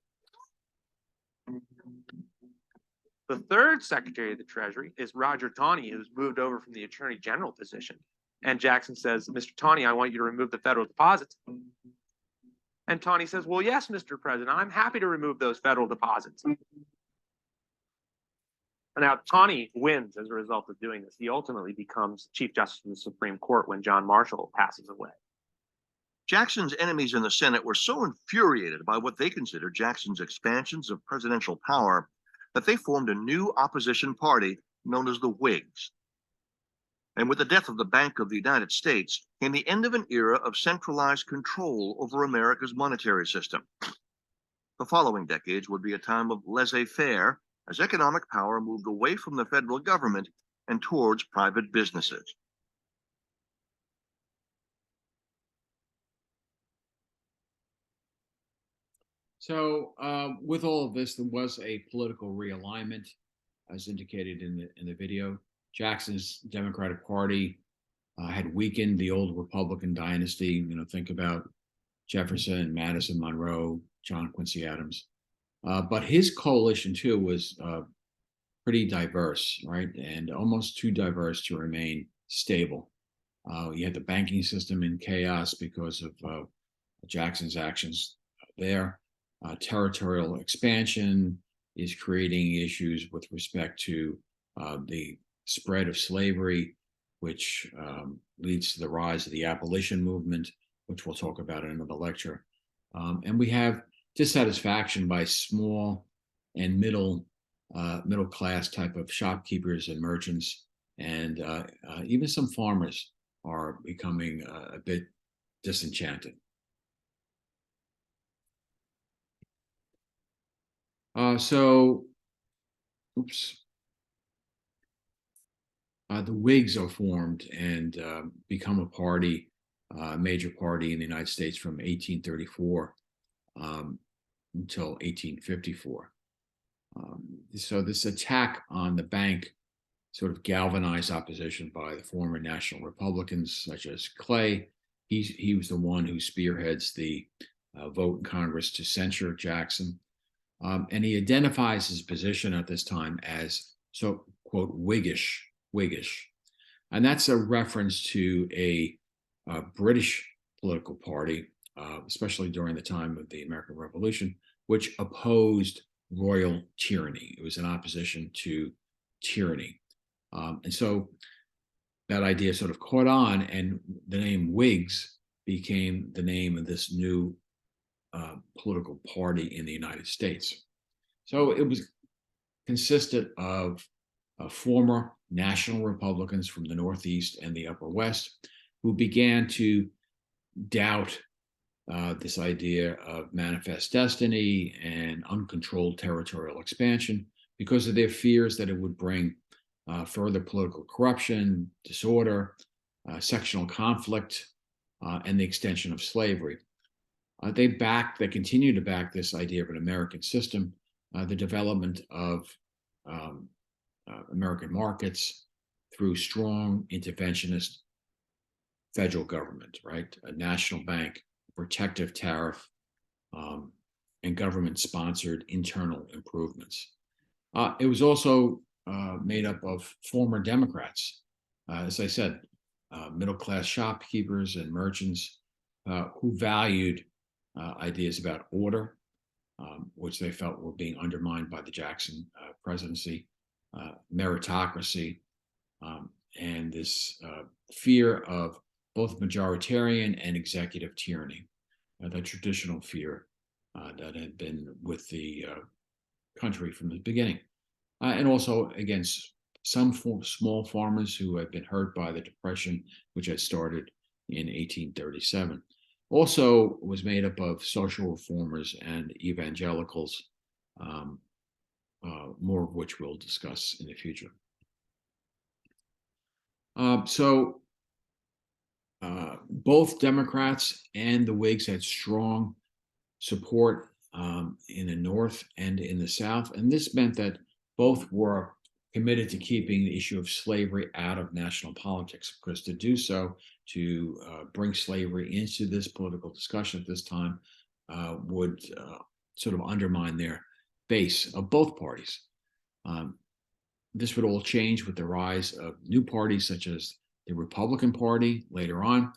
The third Secretary of the Treasury is Roger Taney, who's moved over from the Attorney General position. And Jackson says, Mr. Taney, I want you to remove the federal deposits. And Taney says, well, yes, Mr. President, I'm happy to remove those federal deposits. And now Taney wins as a result of doing this. He ultimately becomes Chief Justice of the Supreme Court when John Marshall passes away. Jackson's enemies in the Senate were so infuriated by what they considered Jackson's expansions of presidential power that they formed a new opposition party known as the Whigs. And with the death of the Bank of the United States came the end of an era of centralized control over America's monetary system. The following decades would be a time of laissez-faire as economic power moved away from the federal government and towards private businesses. So with all of this, there was a political realignment, as indicated in the video. Jackson's Democratic Party had weakened the old Republican dynasty. Think about Jefferson, Madison, Monroe, John Quincy Adams. But his coalition too was pretty diverse, right? And almost too diverse to remain stable. You had the banking system in chaos because of Jackson's actions there. Territorial expansion is creating issues with respect to the spread of slavery, which leads to the rise of the abolition movement, which we'll talk about in another lecture. And we have dissatisfaction by small and middle class type of shopkeepers and merchants, and even some farmers are becoming a bit disenchanted. The Whigs are formed and become a party, major party in the United States from 1834 until 1854. So this attack on the bank sort of galvanized opposition by the former national Republicans, such as Clay. He was the one who spearheads the vote in Congress to censure Jackson. And he identifies his position at this time as, so quote, Whiggish. And that's a reference to a British political party, especially during the time of the American Revolution, which opposed royal tyranny. It was in opposition to tyranny. And so that idea sort of caught on, and the name Whigs became the name of this new political party in the United States. So it was consisted of former national Republicans from the Northeast and the Upper West who began to doubt this idea of manifest destiny and uncontrolled territorial expansion because of their fears that it would bring further political corruption, disorder, sectional conflict, and the extension of slavery. They continue to back this idea of an American system, the development of American markets through strong interventionist federal government, right? A national bank, protective tariff, and government-sponsored internal improvements. It was also made up of former Democrats, as I said, middle-class shopkeepers and merchants who valued ideas about order, which they felt were being undermined by the Jackson presidency, meritocracy, and this fear of both majoritarian and executive tyranny, the traditional fear that had been with the country from the beginning. And also against some small farmers who had been hurt by the Depression, which had started in 1837. Also was made up of social reformers and evangelicals, more of which we'll discuss in the future. Both Democrats and the Whigs had strong support in the North and in the South, and this meant that both were committed to keeping the issue of slavery out of national politics, because to do so, to bring slavery into this political discussion at this time would sort of undermine their base of both parties. This would all change with the rise of new parties such as the Republican Party later on,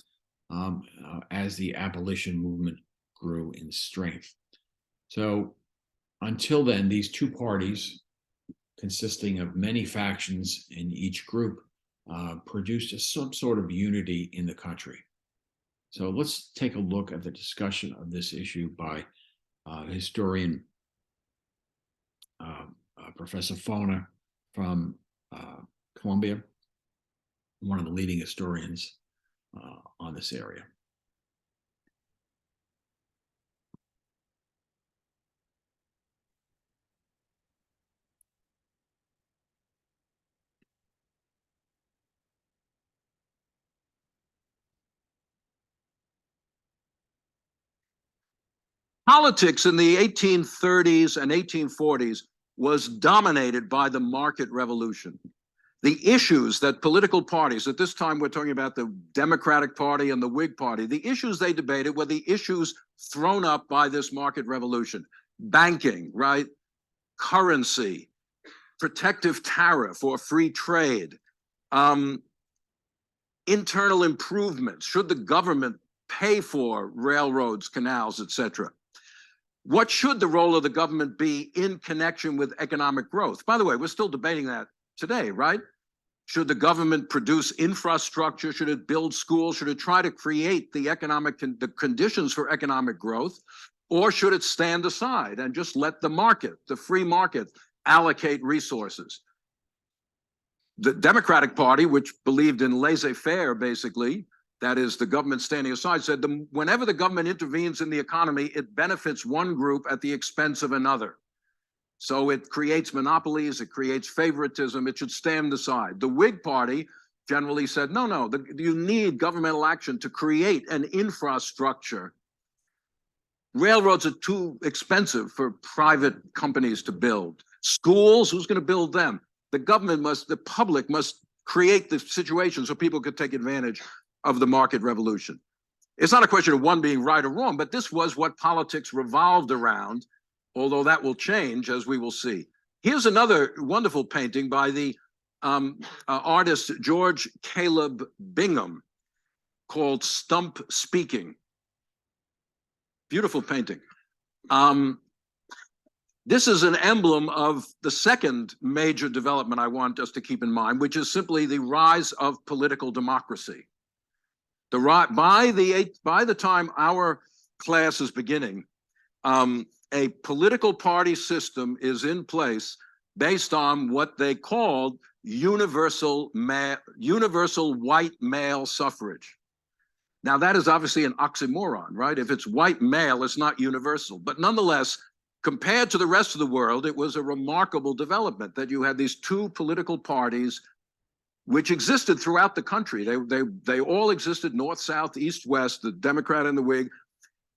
as the abolition movement grew in strength. So until then, these two parties, consisting of many factions in each group, produced some sort of unity in the country. So let's take a look at the discussion of this issue by historian Professor Foner from Columbia, one of the leading historians on this area. Politics in the 1830s and 1840s was dominated by the market revolution. The issues that political parties, at this time we're talking about the Democratic Party and the Whig Party, the issues they debated were the issues thrown up by this market revolution. Banking, right? Currency, protective tariff or free trade, internal improvements. Should the government pay for railroads, canals, etc.? What should the role of the government be in connection with economic growth? By the way, we're still debating that today, right? Should the government produce infrastructure? Should it build schools? Should it try to create the the conditions for economic growth? Or should it stand aside and just let the market, the free market, allocate resources? The Democratic Party, which believed in laissez-faire, basically, that is the government standing aside, said whenever the government intervenes in the economy, it benefits one group at the expense of another. So it creates monopolies, it creates favoritism, it should stand aside. The Whig Party generally said, no, you need governmental action to create an infrastructure. Railroads are too expensive for private companies to build. Schools, who's going to build them? The public must create the situation so people could take advantage of the market revolution. It's not a question of one being right or wrong, but this was what politics revolved around, although that will change, as we will see. Here's another wonderful painting by the artist George Caleb Bingham called Stump Speaking. Beautiful painting. This is an emblem of the second major development I want us to keep in mind, which is simply the rise of political democracy. By the time our class is beginning, a political party system is in place based on what they called universal white male suffrage. Now, that is obviously an oxymoron, right? If it's white male, it's not universal. But nonetheless, compared to the rest of the world, it was a remarkable development that you had these two political parties which existed throughout the country. They all existed, north, south, east, west, the Democrat and the Whig.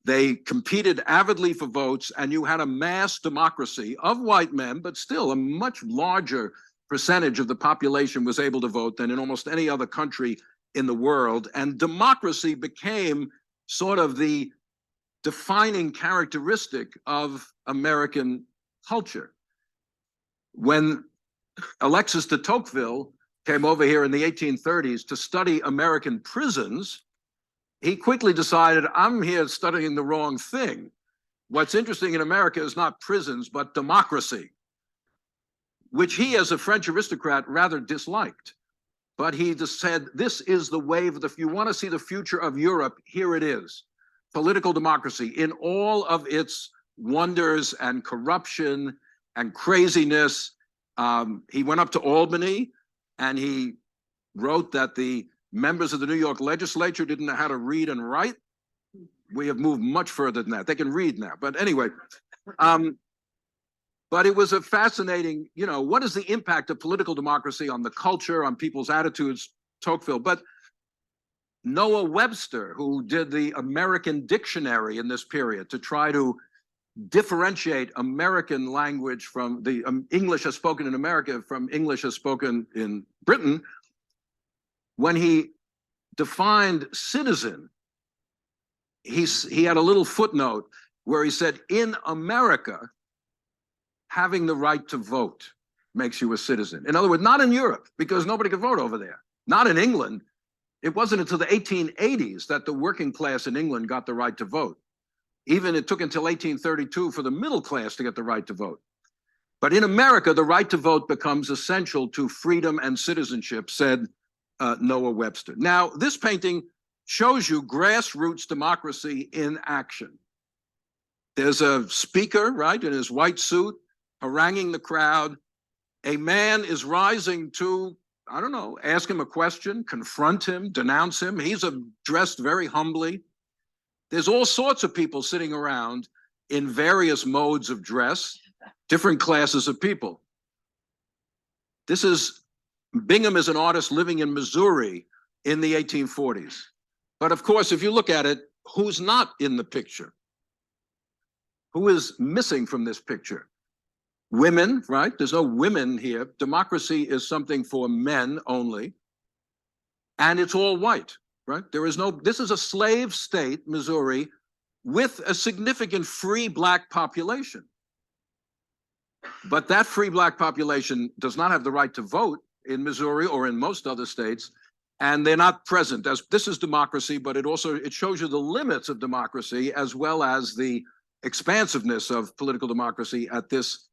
They competed avidly for votes, and you had a mass democracy of white men, but still a much larger percentage of the population was able to vote than in almost any other country in the world. And democracy became sort of the defining characteristic of American culture. When Alexis de Tocqueville came over here in the 1830s to study American prisons, he quickly decided, I'm here studying the wrong thing. What's interesting in America is not prisons, but democracy, which he, as a French aristocrat, rather disliked. But he just said, this is the wave if you want to see the future of Europe, here it is. Political democracy in all of its wonders and corruption and craziness. He went up to Albany and he wrote that the members of the New York legislature didn't know how to read and write. We have moved much further than that. They can read now. But anyway, but it was a fascinating, what is the impact of political democracy on the culture, on people's attitudes, Tocqueville. But Noah Webster, who did the American dictionary in this period to try to differentiate American language from the English as spoken in America from English as spoken in Britain, when he defined citizen, he had a little footnote where he said, in America, having the right to vote makes you a citizen. In other words, not in Europe, because nobody could vote over there. Not in England. It wasn't until the 1880s that the working class in England got the right to vote. Even it took until 1832 for the middle class to get the right to vote. But in America, the right to vote becomes essential to freedom and citizenship, said Noah Webster. Now, this painting shows you grassroots democracy in action. There's a speaker, right, in his white suit, haranguing the crowd. A man is rising to, ask him a question, confront him, denounce him. He's dressed very humbly. There's all sorts of people sitting around in various modes of dress, different classes of people. Bingham is an artist living in Missouri in the 1840s. But of course, if you look at it, who's not in the picture? Who is missing from this picture? Women, right? There's no women here. Democracy is something for men only. And it's all white, right? This is a slave state, Missouri, with a significant free black population. But that free black population does not have the right to vote in Missouri or in most other states. And they're not present. As this is democracy, but it shows you the limits of democracy as well as the expansiveness of political democracy at this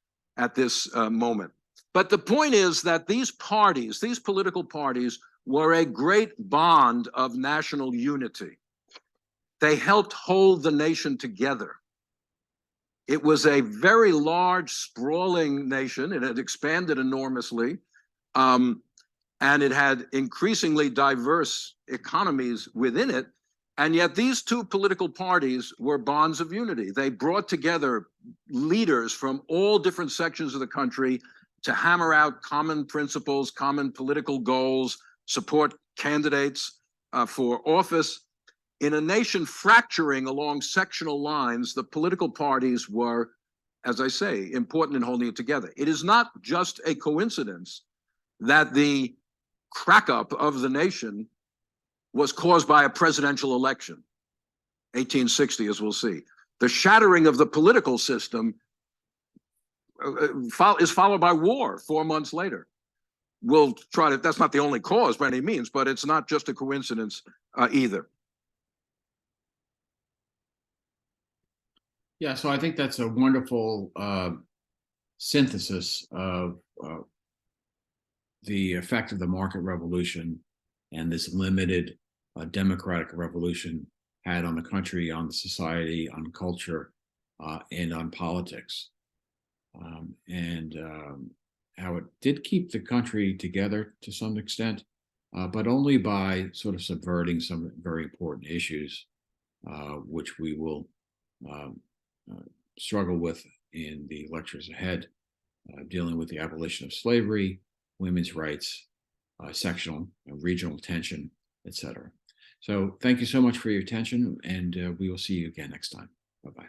moment. But the point is that these political parties, were a great bond of national unity. They helped hold the nation together. It was a very large, sprawling nation. It had expanded enormously. And it had increasingly diverse economies within it. And yet these two political parties were bonds of unity. They brought together leaders from all different sections of the country to hammer out common principles, common political goals, support candidates for office. In a nation fracturing along sectional lines, the political parties were, as I say, important in holding it together. It is not just a coincidence that the crack up of the nation was caused by a presidential election, 1860, as we'll see. The shattering of the political system is followed by war 4 months later. We'll try to, that's not the only cause by any means, but it's not just a coincidence either. Yeah, so I think that's a wonderful synthesis of the effect of the market revolution and this limited democratic revolution had on the country, on the society, on culture, and on politics. And how it did keep the country together to some extent, but only by sort of subverting some very important issues, which we will struggle with in the lectures ahead, dealing with the abolition of slavery, women's rights, sectional and regional tension, etc. So thank you so much for your attention, and we will see you again next time. Bye-bye.